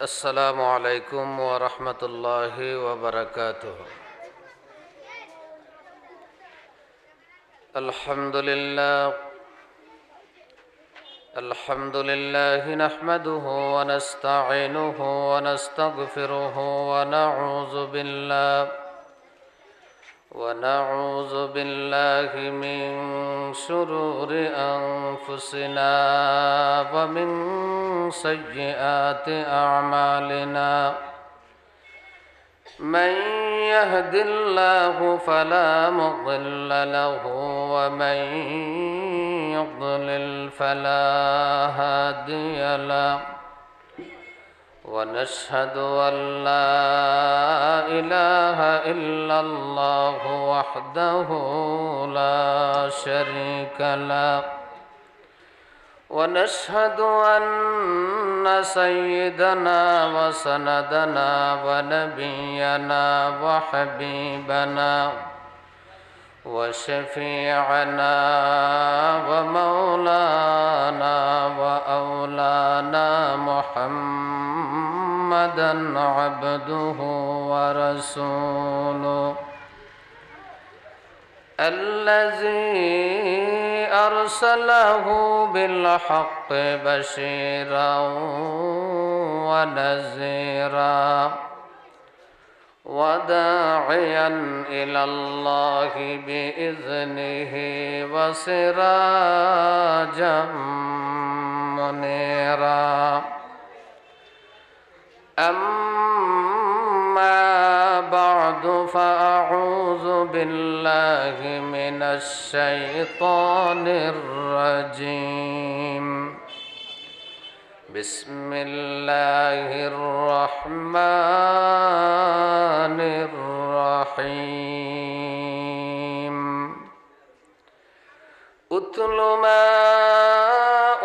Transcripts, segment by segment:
अस्सलामु अलैकुम व रहमतुल्लाहि व बरकातुहू। अल्हम्दुलिल्लाह नहमदुहु व नस्तईनुहु व नस्तगफिरुहु व नऊज़ु बिल्लाहि मिन शुरूरि अंफुसिना व मिन सय्यिआति अअमालिना। मन यहदिल्लाहु फला मुضिल्ल लहु व मन युضलिल फला हादिय लहु। वनश्हदु अल्ला इलाहा इल्लल्लाहु वहदहु ला शरीका लहु। वनश्हदु अन्न सय्यिदना व सनदना व नबियना व हबीबना व शफीअना व मौलाना व औलाना मुहम्मदन अब्दुहु व रसूलुहु अल्लज़ी अरसलहु बिल्हक़्क़ि बशीरन व नज़ीरा व दाዒयन इलल्लाहि बिइज़्निहि व सिराजम मुनीरा। अम्मा बअदु फ़अऊज़ु बिल्लाहि मिनश शैतानिर रजीम। बिस्मिल्लाहिर रहमानिर रहीम। उत्लु मा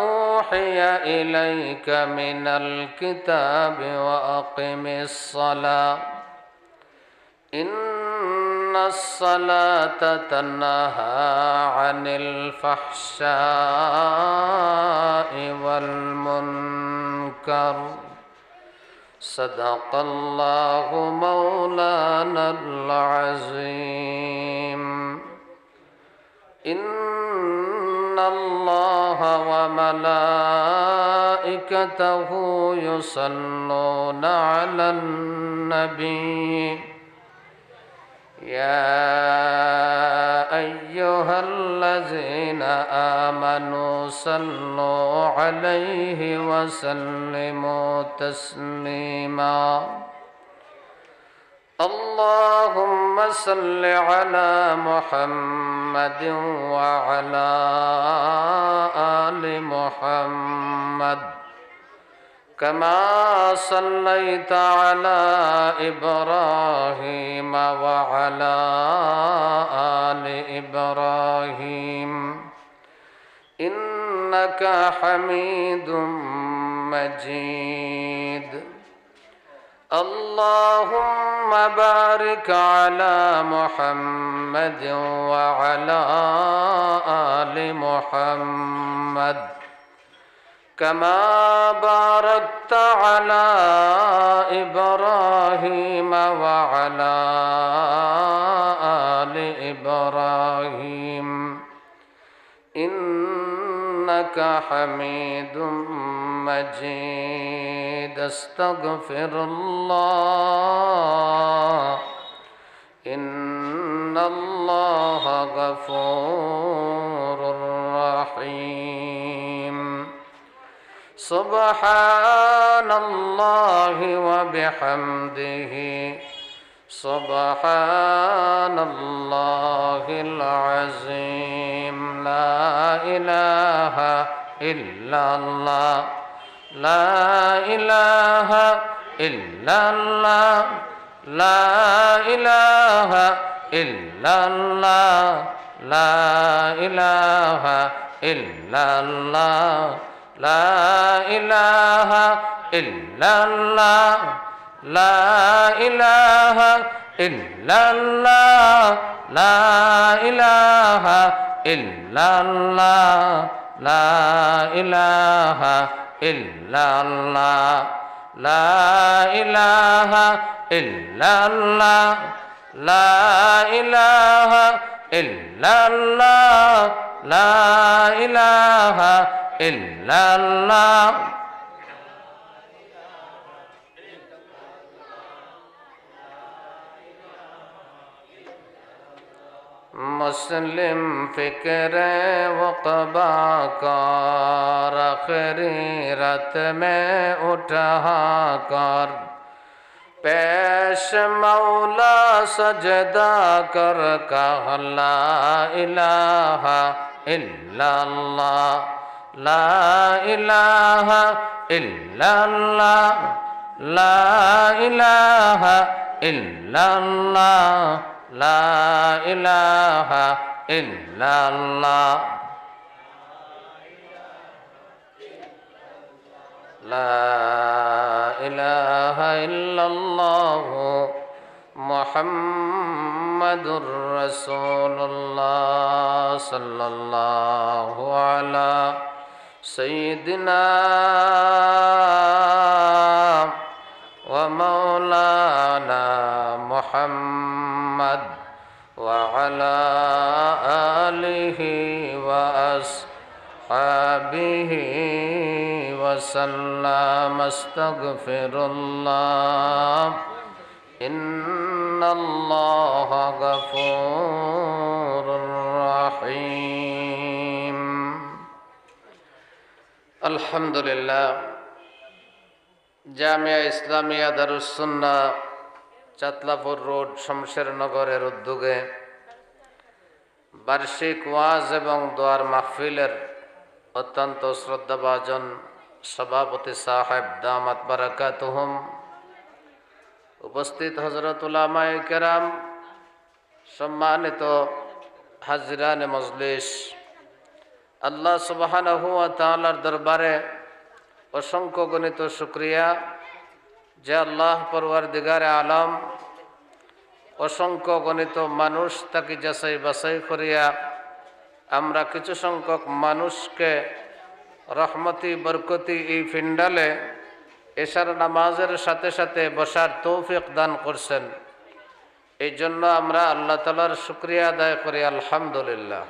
ऊहिया इलैका मिनल किताबि व अक़िमिस सलात इन्नस्सलाता तन्हा अनिल फ़हशाइ वल मुनकर। सदक़ल्लाहु मौलानल अज़ीम। इन्नल्लाहा व मलाइकतहु युसल्लूना अलन नबी। या अय्युहल्लज़ीना आमनू सल्लू अलैहि व सल्लिमू तस्लीमा। अल्लाहुम्मा सल्लि अला मुहम्मदिन व अला आलि मुहम्मद कमा सल्लैता अला इब्राहीम व अला आलि इब्राहीम इन्नका हमीदुम मजीद। अल्लाहुम्मा बारिक अला मुहम्मदिन व अला आलि मुहम्मद कमा बारकता अला इब्राहीम व अला आलि इब्राहीम इन्नका हमीदुम मजीद। अस्तगफिरुल्लाह इन्नल्लाह गफूरुर रहीम। सुब्हानल्लाहि व बिहम्दिहि सुब्हानल्लाहिल अज़ीम। ला इलाहा इल्लल्लाह ला इलाहा इल्लल्लाह ला इलाहा इल्लल्लाह ला इलाहा इल्लल्लाह ला इलाहा इल्लल्लाह ला इलाहा इल्लल्लाह ला इलाहा इल्लल्लाह ला इलाहा इल्लल्लाह লা ইলাহা ইল্লাল্লাহ লা ইলাহা ইল্লাল্লাহ লা ইলাহা ইল্লাল্লাহ मुस्लिम फिक्र वक़बा कर आखिरी रात में उठा कर पेश मौला सजदा कर कह ला इलाहा इल्लल्लाह ला इलाहा इल्लल्लाह ला इलाहा इल्लल्लाह ला इलाहा इल्लल्लाह ला इलाहा इल्लल्लाह मुहम्मदुर रसूलुल्लाह सल्लल्लाहु अला सय्यिदिना व मौलाना मुहम्मद व अला आलिहि व अस्हाबिहि व सल्लम अस्तगफिरुल्लाह इन्नल्लाह गफूरुर रहीम। अल्हम्दुलिल्लाह জামিয়া ইসলামিয়া দারুস সুন্নাহ চাতলাপুর রোড শমশেরনগরের উদ্যোগে বার্ষিক ওয়াজ এবং দোয়ার মাহফিলের অত্যন্ত শ্রদ্ধাভাজন সভাপতি সাহেব দামাত বারাকাতুহুম, উপস্থিত হযরত উলামায়ে কেরাম, সম্মানিত হাজিরানে মজলিস, আল্লাহ সুবহানাহু ওয়া তাআলার দরবারে অসংখ্য গণিত শুকরিয়া যে আল্লাহ পরওয়ারদিগারে আলম অসংখ্য গণিত মানুষ তাকে যাচাই বাছাই করিয়া আমরা কিছু সংখ্যক মানুষকে রহমতি বরকতি এই ফিন্ডালে এশার নামাজের সাথে সাথে বসার তৌফিক দান করছেন। এই জন্য আমরা আল্লাহ তাআলার শুকরিয়া আদায় করি, আলহামদুলিল্লাহ।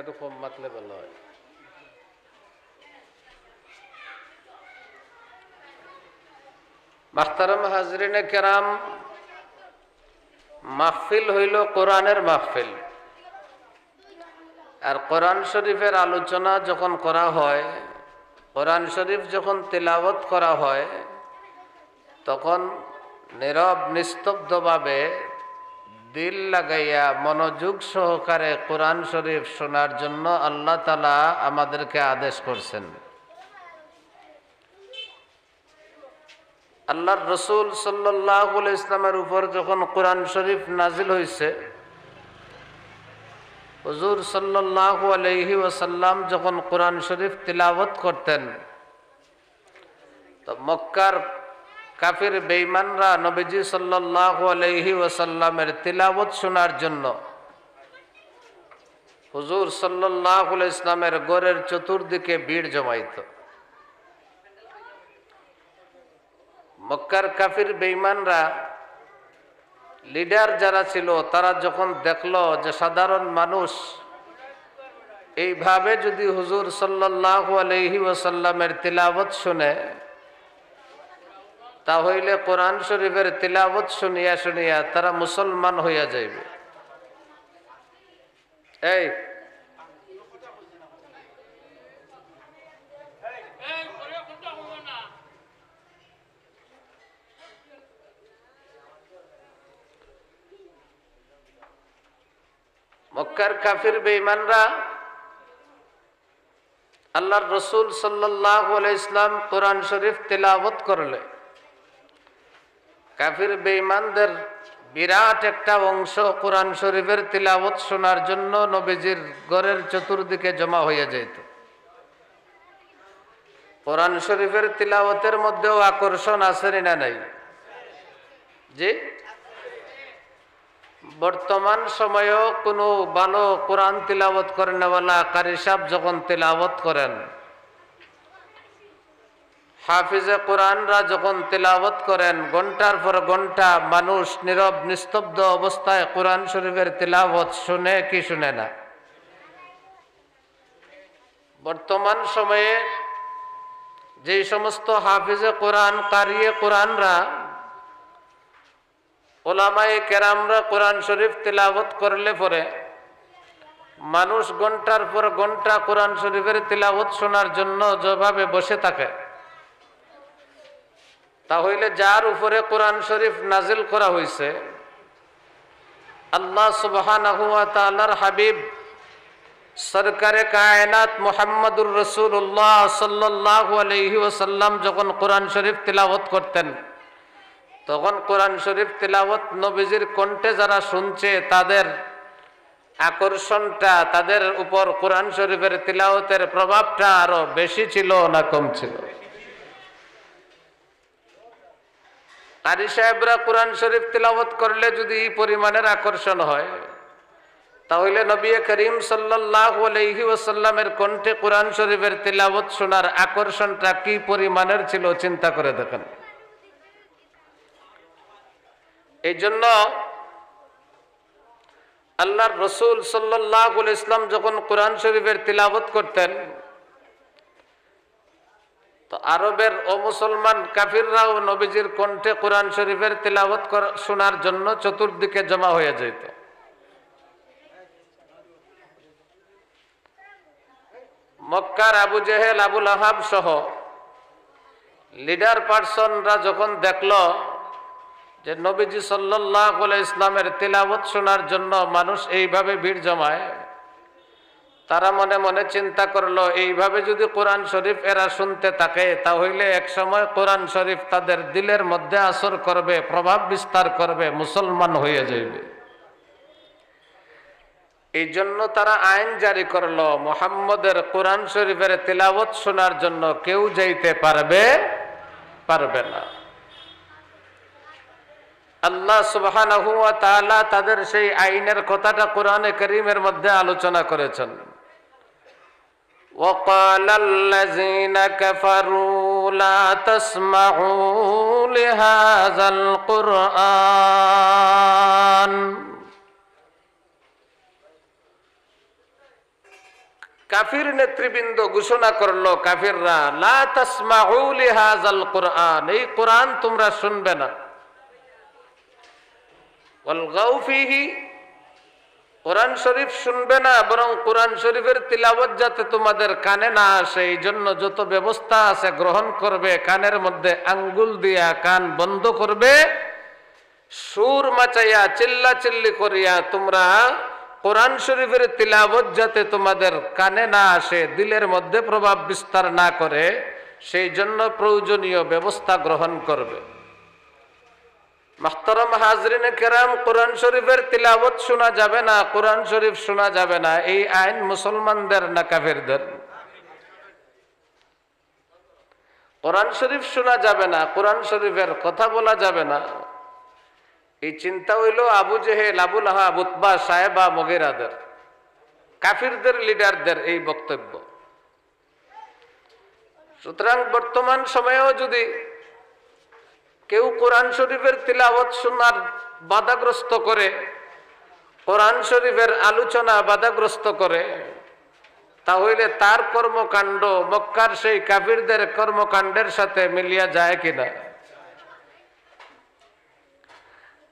এরকম মাতলে ভালো হয়। মাহতারাম হাজরিনে কেরাম, মাহফিল হইল কোরআনের মাহফিল। আর কোরআন শরীফের আলোচনা যখন করা হয়, কোরআন শরীফ যখন তিলাওয়াত করা হয়, তখন নীরব নিস্তব্ধভাবে দিল লাগাইয়া মনোযোগ সহকারে কোরআন শরীফ শোনার জন্য আল্লাহ তাআলা আমাদেরকে আদেশ করছেন। আল্লাহর রসুল সাল্লাল্লাহু আলাইহি ইসলামের উপর যখন কোরআন শরীফ নাজিল হয়েছে, হুজুর সাল্লাল্লাহু আলাইহি ওয়াসাল্লাম যখন কোরআন শরীফ তিলাওয়াত করতেন, তো মক্কার কাফির বেঈমানরা নবীজি সাল্লাল্লাহু আলাইহি ওয়াসাল্লামের তিলাওয়াত শোনার জন্য হুজুর সাল্লাল্লাহু আলাইহি ইসলামের ঘরের চতুর্দিকে ভিড় জমাইত। মক্কার কাফির বেঈমানরা লিডার যারা ছিল, তারা যখন দেখলো যে সাধারণ মানুষ এইভাবে যদি হুজুর সাল্লাল্লাহু আলাইহি ওয়াসাল্লামের তিলাওয়াত শুনে, তাহলে কোরআন শরীফের তিলাওয়াত শুনিয়া শুনিয়া তারা মুসলমান হইয়া যাইবে। এই মক্কার কাফির বেঈমানরা আল্লাহর রসুল সাল্লাল্লাহু আলাইহি ইসলাম কোরআন শরীফ তিলাওয়াত করলে কাফির বেঈমানদের বিরাট একটা অংশ কোরআন শরীফের তিলাওয়াত শোনার জন্য নবীজির ঘরের চতুর্দিকে জমা হয়ে যেত। কোরআন শরীফের তিলাওয়াতের মধ্যেও আকর্ষণ আছে না নাই? জি, বর্তমান সময়েও কোনো ভালো কোরআন তিলাওয়াত করেনওয়ালা কারি সাহেব যখন তিলাওয়াত করেন, হাফিজে কোরআনরা যখন তিলাওয়াত করেন, ঘন্টার পর ঘন্টা মানুষ নীরব নিস্তব্ধ অবস্থায় কোরআন শরীফের তিলাওয়াত শুনে কি শুনে না? বর্তমান সময়ে যে সমস্ত হাফিজে কোরআন কারিয়ে কোরআনরা ওলামায়ে কেরামরা কোরআন শরীফ তিলাওয়াত করলে পরে মানুষ ঘন্টার পর ঘন্টা কোরআন শরীফের তিলাওয়াত শোনার জন্য যেভাবে বসে থাকে, তাহলে যার উপরে কোরআন শরীফ নাজিল করা হয়েছে, আল্লাহ সুবহানাহু ওয়া তাআলার হাবিব সরকারে কায়নাত মুহাম্মদুর রাসূলুল্লাহ সাল্লাল্লাহু আলাইহি ওয়াসাল্লাম যখন কোরআন শরীফ তিলাওয়াত করতেন, তখন কোরআন শরীফ তিলাওয়াত নবীজির কণ্ঠে যারা শুনছে তাদের আকর্ষণটা, তাদের উপর কোরআন শরীফের তিলাওয়াতের প্রভাবটা আরো বেশি ছিল না কম ছিল? কারি সাহেবরা কোরআন শরীফ তিলাওয়াত করলে যদি এই পরিমাণের আকর্ষণ হয়, তাহলে নবী করিম সাল্লাল্লাহু আলাইহি ওয়াসাল্লামের কণ্ঠে কোরআন শরীফের তিলাওয়াত শোনার আকর্ষণটা কি পরিমাণের ছিল চিন্তা করে দেখেন। এই জন্য আল্লাহর রসুল সাল্লাল্লাহু আলাইহি ওয়াসাল্লাম যখন কোরআন শরীফের তিলাওয়াত করতেন, তো আরবের অমুসলমান কাফিররাও নবীজির কণ্ঠে কোরআন শরীফের তিলাওয়াত শোনার জন্য চতুর্দিকে জমা হয়ে যেত। মক্কার আবু জেহেল, আবুল আহাব সহ লিডার পার্সনরা যখন দেখল যে নবীজি সাল্লাল্লাহু আলাইহি ইসলামের তিলাওয়াত শোনার জন্য মানুষ এইভাবে ভিড় জমায়, তারা মনে মনে চিন্তা করলো, এইভাবে যদি কোরআন শরীফ এরা শুনতে থাকে, তাহলে এক সময় কোরআন শরীফ তাদের দিলের মধ্যে আসর করবে, প্রভাব বিস্তার করবে, মুসলমান হয়ে যাবে। এই জন্য তারা আইন জারি করলো, মুহাম্মদের কোরআন শরীফের তিলাওয়াত শোনার জন্য কেউ যাইতে পারবে না। আল্লাহ সুবহানাহু ওয়া তাআলা তাদের সেই আইনের কথাটা কোরআনে কারীমের মধ্যে আলোচনা করেছেন। وَقَالَ الَّذِينَ كَفَرُوا لَا تَسْمَعُوا لِهَذَا الْقُرْآنِ কাফির নেতৃবৃন্দ ঘোষণা করলো, কাফিররা, লা তাসমাউ লিহাযাল কুরআন, এই কোরআন তোমরা শুনবে না। ওয়ালগাউ ফীহি, কোরআন শরীফ শুনবে না, বরং কোরআন শরীফের তিলাওয়াত যাতে তোমাদের কানে না আসে এই জন্য যত ব্যবস্থা আছে গ্রহণ করবে। কানের মধ্যে আঙ্গুল দিয়া কান বন্ধ করবে, সুর মাচাইয়া চিল্লাচিল্লি করিয়া তোমরা কোরআন শরীফের তিলাওয়াত যাতে তোমাদের কানে না আসে, দিলের মধ্যে প্রভাব বিস্তার না করে, সেই জন্য প্রয়োজনীয় ব্যবস্থা গ্রহণ করবে। মুহতারাম হাজরিনে কেরাম, কোরআন শরীফের তিলাওয়াত শোনা যাবে না, কোরআন শরীফ শোনা যাবে না, এই আইন মুসলমানদের না কাফিরদের? কোরআন শরীফ শোনা যাবে না, কোরআন শরীফের কথা বলা যাবে না, এই চিন্তা হইল আবু জেহেল, আবুল আহাব, উতবা, সায়েবা, মুগীরাদের, কাফিরদের লিডারদের এই বক্তব্য। সুতরাং বর্তমান সময়েও যদি কেউ কোরআন শরীফের তিলাওয়াত শোনার বাধাগ্রস্ত করে, কোরআন শরীফের আলোচনা বাধাগ্রস্ত করে, তাহলে তার কর্মকাণ্ড মক্কার সেই কাফিরদের কর্মকাণ্ডের সাথে মিলিয়া যায় কিনা?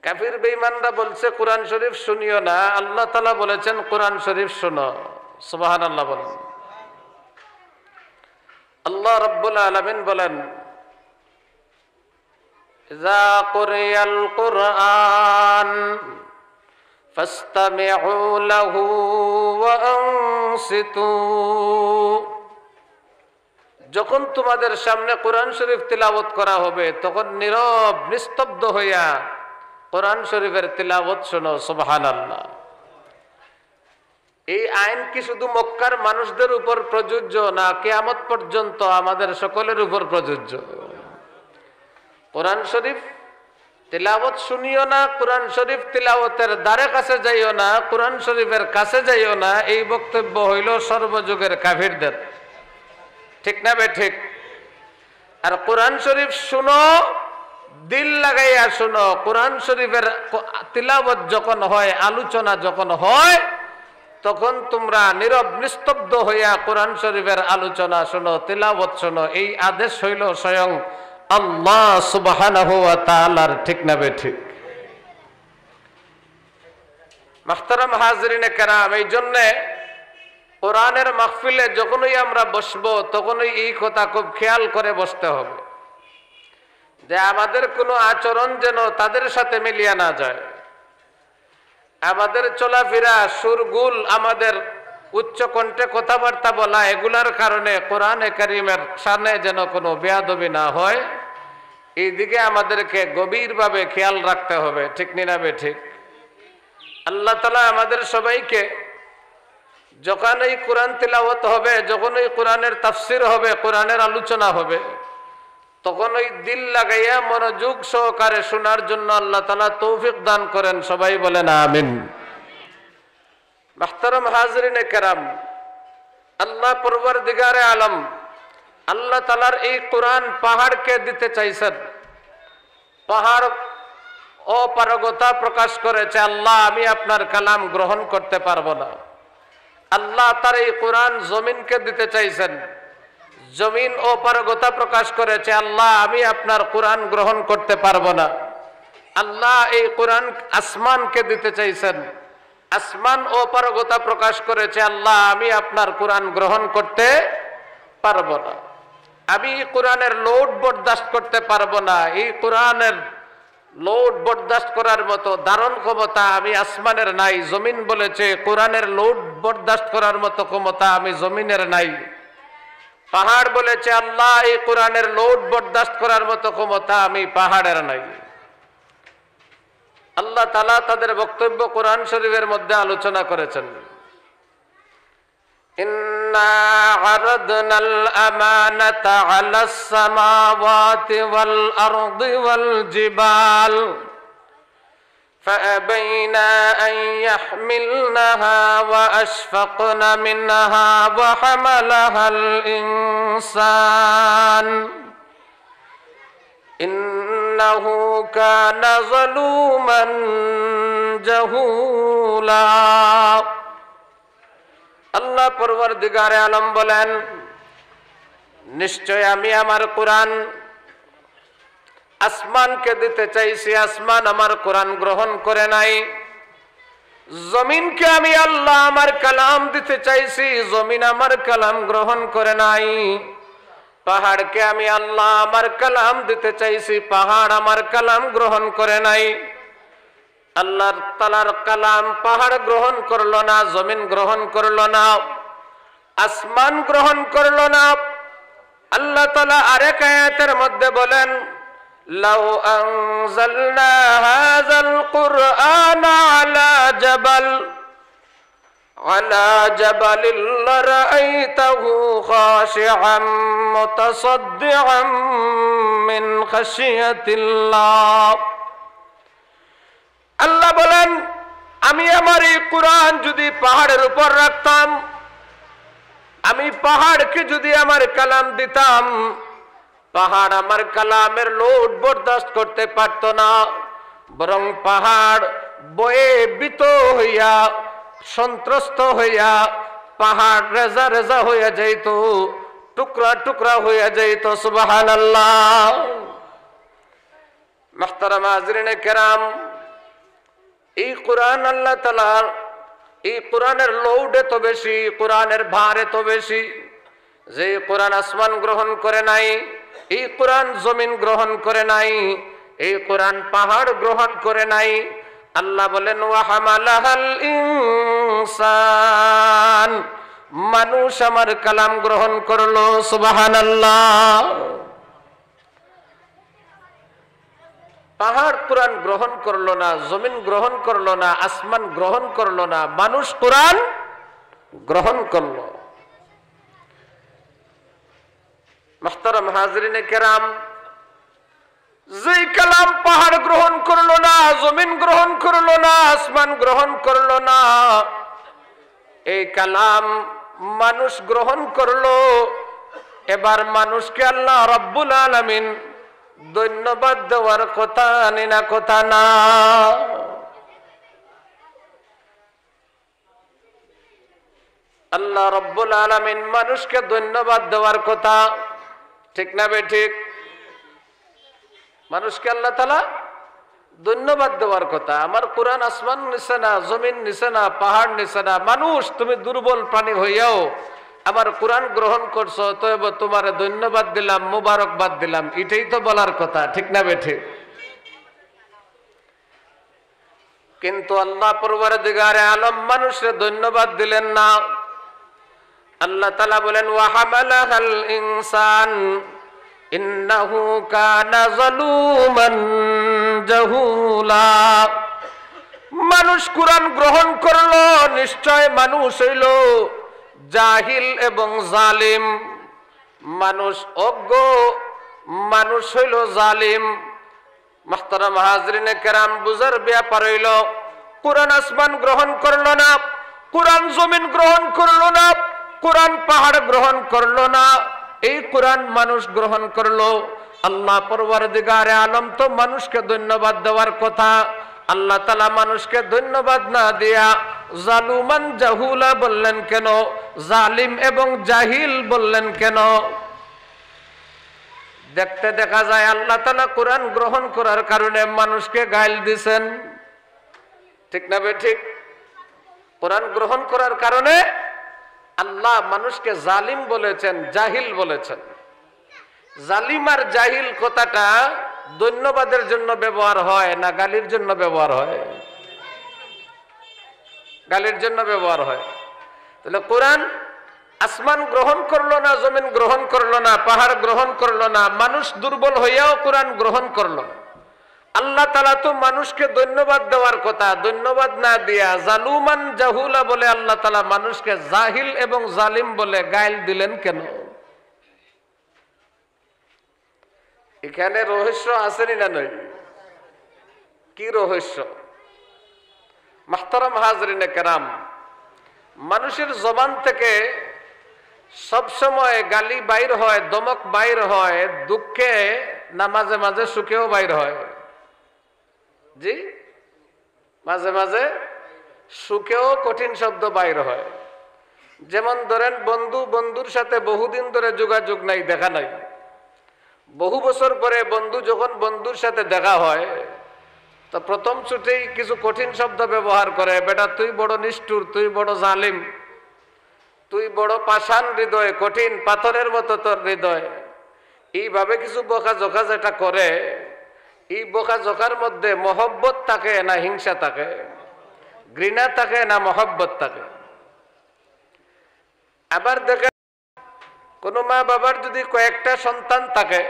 কাফির বেঈমানরা বলছে কোরআন শরীফ শুনিও না, আল্লাহ তাআলা বলেছেন কোরআন শরীফ শোনো। সুবহানাল্লাহ বলেন। আল্লাহ রাব্বুল আলামিন বলেন, ইযা কুরিয়াল কুরআন ফাসতামিউ লাহু ওয়া আনসিতু, যখন তোমাদের সামনে কোরআন শরীফ তিলাওয়াত করা হবে তখন নীরব নিস্তব্ধ হইয়া কোরআন শরীফের তিলাওয়াত শোনো। সুবহানাল্লাহ। এই আইন কি শুধু মক্কার মানুষদের উপর প্রযোজ্য না কিয়ামত পর্যন্ত আমাদের সকলের উপর প্রযোজ্য? কোরআন শরীফ তিলাওয়াত শুনিও না, কোরআন শরীফ তিলাওয়াতের দ্বারে কাছে যাইও না, কোরআন শরীফের কাছে যাইও না, এই বক্তব্য হইল সর্বযুগের কাফিরদের। ঠিক না বে ঠিক? আর কোরআন শরীফ শুনো, দিল লাগাইয়া শুনো। কোরআন শরীফের তিলাওয়াত যখন হয়, আলোচনা যখন হয়, তখন তোমরা নীরব নিস্তব্ধ হইয়া কোরআন শরীফের আলোচনা শোনো, তিলাওয়াত শোনো। এই আদেশ হইল স্বয়ং আল্লাহ সুবহানাহু ওয়া তাআলার। ঠিক না বে ঠিক? মুহতারাম হাজিরিনে কেরাম, এই জন্যে কোরআনের মাহফিলে যখনই আমরা বসবো তখনই এই কথা খুব খেয়াল করে বসতে হবে যে আমাদের কোনো আচরণ যেন তাদের সাথে মিলিয়ে না যায়। আমাদের চলাফেরা, সুরগুল, আমাদের উচ্চ কণ্ঠে কথাবার্তা বলা, এগুলার কারণে কোরআনে কারীমের শানে যেন কোনো বেয়াদবি না হয়, এই দিকে আমাদেরকে গভীরভাবে খেয়াল রাখতে হবে। ঠিক না বে ঠিক? আল্লাহ তাআলা আমাদের সবাইকে যখন এই কোরআন তিলাওয়াত হবে, যখন এই কোরআনের তাফসির হবে, কোরআনের আলোচনা হবে, তখন ওই দিল লাগাইয়া মনোযোগ সহকারে শোনার জন্য আল্লাহ তাআলা তৌফিক দান করেন। সবাই বলেন আমিন। মুহতারাম হাজিরিনে কেরাম, আল্লাহ পরওয়ারদিগারে আলম আল্লাহ তাআলার এই কোরআন পাহাড়কে দিতে চাইছেন। পাহাড় অপারগতা প্রকাশ করেছে, আল্লাহ আমি আপনার কালাম গ্রহণ করতে পারবো না। আল্লাহ তার এই কোরআন জমিনকে দিতে চাইছেন। জমিন অপারগতা প্রকাশ করেছে, আল্লাহ আমি আপনার কোরআন গ্রহণ করতে পারবো না। আল্লাহ এই কোরআন আসমানকে দিতে চাইছেন। আসমান অপারগতা প্রকাশ করেছে, আল্লাহ আমি আপনার কোরআন গ্রহণ করতে পারবো না। আমি কোরআনের লোড বরদাস্ত করতে পারবো না। এই কোরআনের লোড বরদাস্ত করার মতো ধারণ ক্ষমতা আমি আসমানের নাই। জমিন বলেছে কোরআনের লোড বরদাস্ত করার মতো ক্ষমতা আমি জমিনের নাই। পাহাড় বলেছে আল্লাহ এই কোরআনের লোড বরদাস্ত করার মতো ক্ষমতা আমি পাহাড়ের নাই। আল্লাহ তাআলা তাদের বক্তব্য কোরআন শরীফের মধ্যে আলোচনা করেছেন। ইন্না আরাদনাল আমানাতা আলাস সামাওয়াতি ওয়াল আরদি ওয়াল জিবাল فأبينا أن يحملنها وأشفقن منها وحملها الإنسان إنه كان ظلوما جهولا। আল্লাহ পরওয়ারদিগারে আলম বলেন, নিশ্চয় আমি আমার কোরআন আসমানকে দিতে চাইছি, আসমান আমার কোরআন গ্রহণ করে নাই। জমিনকে আমি আল্লাহ আমার কালাম দিতে চাইছি, জমিন আমার কালাম গ্রহণ করে নাই। পাহাড়কে আমি আল্লাহ আমার কালাম দিতে চাইছি, পাহাড় আমার কালাম গ্রহণ করে নাই। আল্লাহ তাআলার কালাম পাহাড় গ্রহণ করলো না, জমিন গ্রহণ করলো না, আসমান গ্রহণ করলো না। আল্লাহ তাআলা আরেক আয়াতের মধ্যে বলেন, লাউ আনজালনা হাযাল কুরআনা আলা জাবালিল লারাআইতাহু খাশিআম মুতাসাদ্দিআম মিন খাশিয়াতিল্লাহ। আল্লাহ বলেন, আমি আমার এই কোরআন যদি পাহাড়ের উপর রাখতাম, আমি পাহাড়কে যদি আমার কালাম দিতাম, পাহাড় আমার কালামের লোড বরদাস্ত করতে পারত না, বরং পাহাড় বয়ে ভীত হইয়া, সন্ত্রস্ত হইয়া, পাহাড় রেজা রেজা হইয়া যাইত, টুকরা টুকরা হইয়া যাইত। সুবহানাল্লাহ। মুহতারাম হাজিরিনে কেরাম, এই কোরআন আল্লাহ তাআলার, এই কোরআনের লোড এত বেশি, কোরআনের ভার এত বেশি যে কোরআন আসমান গ্রহণ করে নাই, এই কোরআন জমিন গ্রহণ করে নাই, এই কোরআন পাহাড় গ্রহণ করে নাই। আল্লাহ বলেন, ওয়া হামালাহাল ইনসান, মানুষ আমার কালাম গ্রহণ করলো। সুবহানাল্লাহ। পাহাড় কোরআন গ্রহণ করলো না, জমিন গ্রহণ করলো না, আসমান গ্রহণ করলো না, মানুষ কোরআন গ্রহণ করলো। মুহতারাম হাজিরিনে কেরাম, যেই কালাম পাহাড় গ্রহণ করলো না, জমিন গ্রহণ করলো না, আসমান গ্রহণ করলো না, এই কালাম মানুষ গ্রহণ করলো। এবার মানুষকে আল্লাহ রাব্বুল আলামিন ধন্যবাদ দেওয়ার কথা না কথা না? আল্লাহ রাব্বুল আলামিন মানুষকে ধন্যবাদ দেওয়ার কথা, ঠিক না বেঠিক? মানুষকে আল্লাহ তাআলা ধন্যবাদ দেওয়ার কথা। আমার কোরআন আসমান নিছে না, জমিন নিছে না, পাহাড় নিছে না। মানুষ, তুমি দুর্বল প্রাণী হইয়াও আমার কোরআন গ্রহণ করছো, তবে তোমার ধন্যবাদ দিলাম, মুবারকবাদ দিলাম, এটাই তো বলার কথা, ঠিক না বেঠিক? কিন্তু আল্লাহ পরওয়ারদিগারে আলম মানুষের ধন্যবাদ দিলেন না। আল্লাহ তাআলা বলেন, ওয়া হামালাহাল ইনসান ইন্নাহু কানা যালুমান জাহুলা। মানুষ কোরআন গ্রহণ করলো, নিশ্চয় মানুষ হইল জাহিল এবং জালিম। মানুষ অজ্ঞ, মানুষ হইল জালিম। মুহতারাম হাজরিনে কেরাম, বুঝার ব্যাপার হইল কোরআন আসমান গ্রহণ করলো না, কোরআন জমিন গ্রহণ করলো না, কোরআন পাহাড় গ্রহণ করলো না, এই কোরআন মানুষ গ্রহণ করলো। আল্লাহ পরওয়ারদিগারে আলম তো মানুষকে ধন্যবাদ দেওয়ার কথা। আল্লাহ তাআলা মানুষকে ধন্যবাদ না দিয়া জালুমান জাহুলা বললেন কেন? জালিম এবং জাহিল বললেন কেন? দেখতে দেখা যায় আল্লাহ তাআলা কোরআন গ্রহণ করার কারণে মানুষকে গাইল দিছেন, ঠিক না বেঠিক? কোরআন গ্রহণ করার কারণে আল্লাহ মানুষকে জালিম বলেছেন, জাহিল বলেছেন। জালিম আর জাহিল কথাটা ধন্যবাদের জন্য ব্যবহার হয় না গালির জন্য ব্যবহার হয়? গালির জন্য ব্যবহার হয়। তাহলে কোরআন আসমান গ্রহণ করলো না, জমিন গ্রহণ করলো না, পাহাড় গ্রহণ করলো না, মানুষ দুর্বল হইয়াও কোরআন গ্রহণ করলো। আল্লাহ তাআলা তো মানুষকে ধন্যবাদ দেওয়ার কথা, ধন্যবাদ না দিয়া জালুমান জাহুলা বলে আল্লাহ তাআলা মানুষকে জাহিল এবং জালিম বলে গাইল দিলেন কেন? এখানে রহস্য আসেনি না নয়? কি রহস্য? মুহতারাম হাজরিনে কেরাম, মানুষের জবান থেকে সবসময় গালি বাইর হয়, দমক বাইর হয়, দুঃখে না মাঝে মাঝে সুখেও বাইর হয়। জি, মাঝে মাঝে সুখেও কঠিন শব্দ বাইর হয়। যেমন ধরেন, বন্ধু বন্ধুর সাথে বহুদিন ধরে যোগাযোগ নাই, দেখা নাই, বহু বছর পরে বন্ধু যখন বন্ধুর সাথে দেখা হয় তো প্রথম ছুটেই কিছু কঠিন শব্দ ব্যবহার করে। বেটা তুই বড় নিষ্ঠুর, তুই বড় জালিম, তুই বড় পাষাণ হৃদয়, কঠিন পাথরের মতো তোর হৃদয়, এইভাবে কিছু বকাঝকা যেটা করে, এই বকাঝকার মধ্যে মহব্বত থাকে না হিংসা থাকে, ঘৃণা থাকে না মহব্বত থাকে? আবার দেখেন, কোনো মা বাবার যদি কয়েকটা সন্তান থাকে,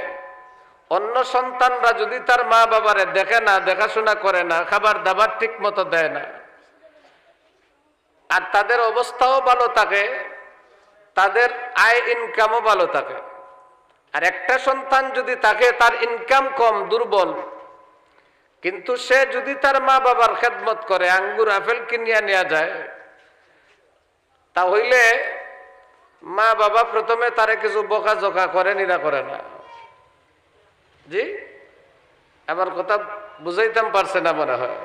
অন্য সন্তানরা যদি তার মা বাবারে দেখে না, দেখাশোনা করে না, খাবার দাবার ঠিক মতো দেয় না, আর তাদের অবস্থাও ভালো থাকে, তাদের আয় ইনকামও ভালো থাকে, আর একটা সন্তান যদি থাকে তার ইনকাম কম, দুর্বল, কিন্তু সে যদি তার মা বাবার খেদমত করে, আঙ্গুর আপেল কিনিয়া নেওয়া যায়, তাহলে মা বাবা প্রথমে তারে কিছু বকাঝকা করে, নিরা করে না? জি, আমার কথা বুঝাইতাম পারছে না মনে হয়।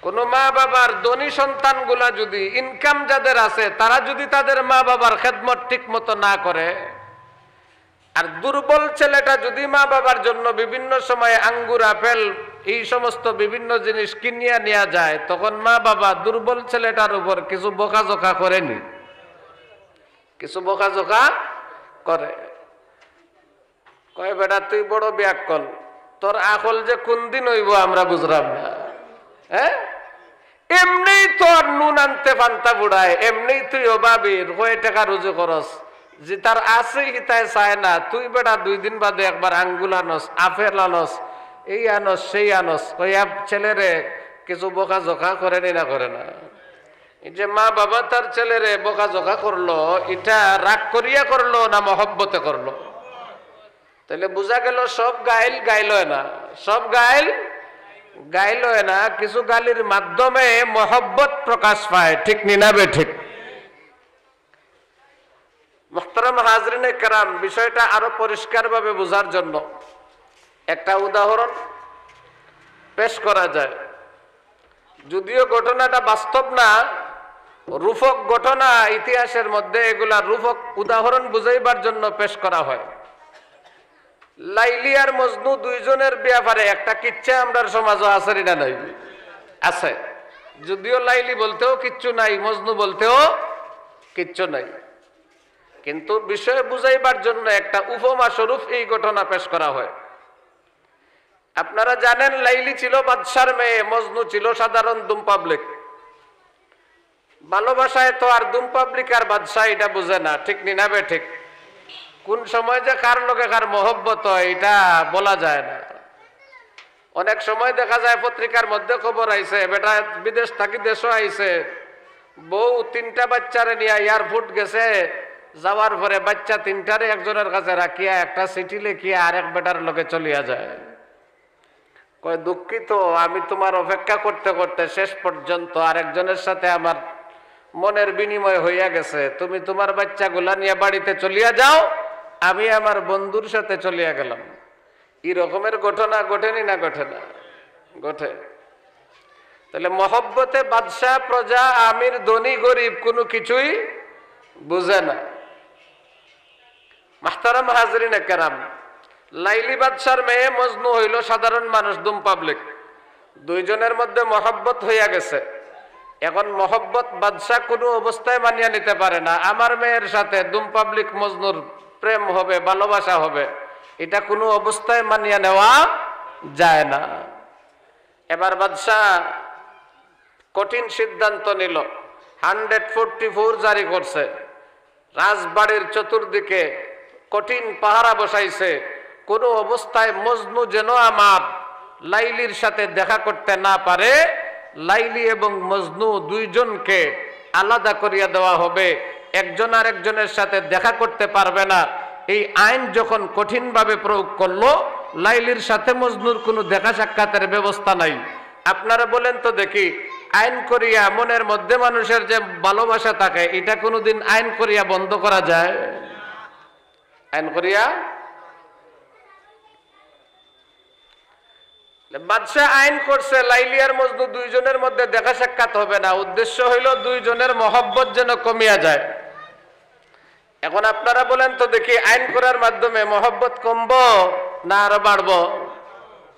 কোন মা বাবার ধনী সন্তানগুলা যদি, ইনকাম যাদের আছে, তারা যদি তাদের মা বাবার খেদমত ঠিক মতো না করে, আর দুর্বল ছেলেটা যদি মা বাবার জন্য বিভিন্ন সময়ে আঙ্গুর আপেল এই সমস্ত বিভিন্ন জিনিস কিনিয়া নেওয়া যায়, তখন মা বাবা দুর্বল ছেলেটার উপর কিছু বকাঝকা করেনি? কিছু বকাঝকা করে। কয় বেটা তুই বড় ব্যাকল, তোর আকল যে কোন দিন হইব আমরা বুঝলাম না। হ্যাঁ, এমনি তোর নুন আনতে পান্তা বুড়ায়, এমনি তুই অভাবীর, কয় টাকা রুজু করস, যে তার আছে হিতায় চায় না, তুই বেটা 2 দিন বাদে একবার আঙ্গুল আনস, আপেল আনস, এই আনস সেই আনস। কইয়া ছেলেরে কিছু বকাঝকা করেনি না করে না? এই যে মা বাবা তার ছেলেরে বকাঝকা করলো, এটা রাগ করিয়া করলো না মহব্বতে করলো? তাহলে বোঝা গেল সব গাইল গাইল না, সব গাইল গাইল না, কিছু গালির মাধ্যমে মহব্বত প্রকাশ পায়। ঠিক নিনা বে ঠিক? মুহতারাম হাজরিনে কেরাম, বিষয়টা আরো পরিষ্কারভাবে বোঝার জন্য একটা উদাহরণ পেশ করা যায়। যদিও ঘটনাটা বাস্তব না, রূপক ঘটনা ইতিহাসের মধ্যে, এগুলা রূপক উদাহরণ বুঝাইবার জন্য পেশ করা হয়। লাইলি আর মজনু দুইজনের ব্যাপারে একটা কিচ্ছা আমরা সমাজে আছে না নাই? আছে। যদিও লাইলি বলতেও কিচ্ছু নাই, মজনু বলতেও কিচ্ছু নাই, কিন্তু বিষয় বুঝাইবার জন্য একটা উপমা স্বরূপ এই ঘটনা পেশ করা হয়। আপনারা জানেন লাইলি ছিল বাদশার মেয়ে, মজনু ছিল সাধারণ দুম পাবলিক। ভালোবাসায় তো আর দুম পাবলিক আর বাদশাহ এটা বুঝে না। ঠিক নিনা বে ঠিক? কোন সময় যে কার লোকে কার মহব্বত হয় এটা বলা যায় না। অনেক সময় দেখা যায় পত্রিকার মধ্যে খবর আইছে, বেটা বিদেশ থাকি দেশও আইছে, বউ 3টা বাচ্চারে নিয়ে এয়ারপোর্ট গেছে, যাওয়ার পরে বাচ্চা 3টারে একজনের কাছে রাখিয়া একটা চিঠি লিখিয়া আরেক বেটার লোকে চলিয়া যায়। কয় দুঃখিত, আমি তোমার অপেক্ষা করতে করতে শেষ পর্যন্ত আরেকজনের সাথে আমার মনের বিনিময় হইয়া গেছে, তুমি তোমার বাচ্চাগুলা নিয়ে বাড়িতে চলিয়া যাও, আমি আমার বন্ধুর সাথে চলিয়া গেলাম। এই রকমের ঘটনা ঘটেনি না? ঘটে না? ঘটে। তাহলে মহব্বতে বাদশাহ প্রজা আমির ধনী গরিব কোনো কিছুই বুঝে না। মুহতারাম হাজরিনে কেরাম, লাইলি বাদশার মেয়ে, মজনু হইল সাধারণ মানুষ, দুম পাবলিক। দুইজনের মধ্যে মহব্বত হইয়া গেছে। এখন মহব্বত বাদশাহ কোনো অবস্থায় মানিয়ে নিতে পারে না। আমার মেয়ের সাথে দুম পাবলিক মজনুর প্রেম হবে, ভালোবাসা হবে, এটা কোনো অবস্থায় মানিয়ে নেওয়া যায় না। এবার বাদশাহ কঠিন সিদ্ধান্ত নিল, 144 জারি করছে। রাজবাড়ির চতুর্দিকে কঠিন পাহারা বসাইছে, কোনো অবস্থায় মজনু যেন আমার লাইলির সাথে দেখা করতে না পারে। লাইলি এবং মজনু দুইজনকে আলাদা করিয়া দেওয়া হবে, একজন আর একজনের সাথে দেখা করতে পারবে না। এই আইন যখন কঠিনভাবে প্রয়োগ করলো, লাইলির সাথে মজনুর কোনো দেখা সাক্ষাতের ব্যবস্থা নাই। আপনারা বলেন তো দেখি, আইন করিয়া মনের মধ্যে মানুষের যে ভালোবাসা থাকে, এটা কোনোদিন আইন করিয়া বন্ধ করা যায়? আইন করিয়া? বাদশাহ আইন করছে লাইলি আর মজনু দুইজনের মধ্যে দেখা সাক্ষাৎ হবে না। উদ্দেশ্য হইল দুইজনের মহব্বত যেন কমিয়া যায়। এখন আপনারা বলেন তো দেখি, আইন করার মাধ্যমে মহব্বত কমবো না আরো বাড়বো?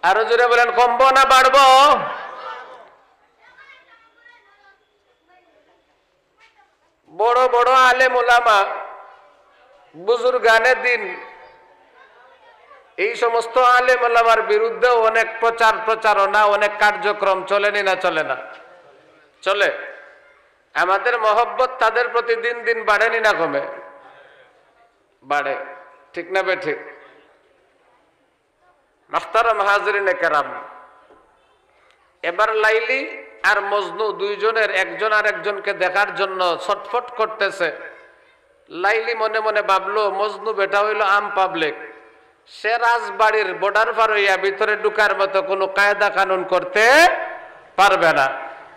আরো জোরে বলেন, কমবো না বাড়বো? বড় বড় আলেম ওলামা, বুজুর্গানে দিন, এই সমস্ত আলেম ওলামার বিরুদ্ধে অনেক প্রচার প্রচারণা, অনেক কার্যক্রম চলেনি না? চলে না? চলে। আমাদের মহব্বত তাদের প্রতি দিন দিন বাড়েনি না কমে? বাড়ে। ঠিক না বে ঠিক? মুহতারাম হাজরিনে কেরাম, এবার লাইলি আর মজনু দুইজনের একজন আর একজনকে দেখার জন্য ছটফট করতেছে। লাইলি মনে মনে ভাবলো, মজনু বেটা হইল আম পাবলিক, সে রাজবাড়ির বর্ডার পার হইয়া ভিতরে ঢুকার মতো কোনো কায়দা কানুন করতে পারবে না।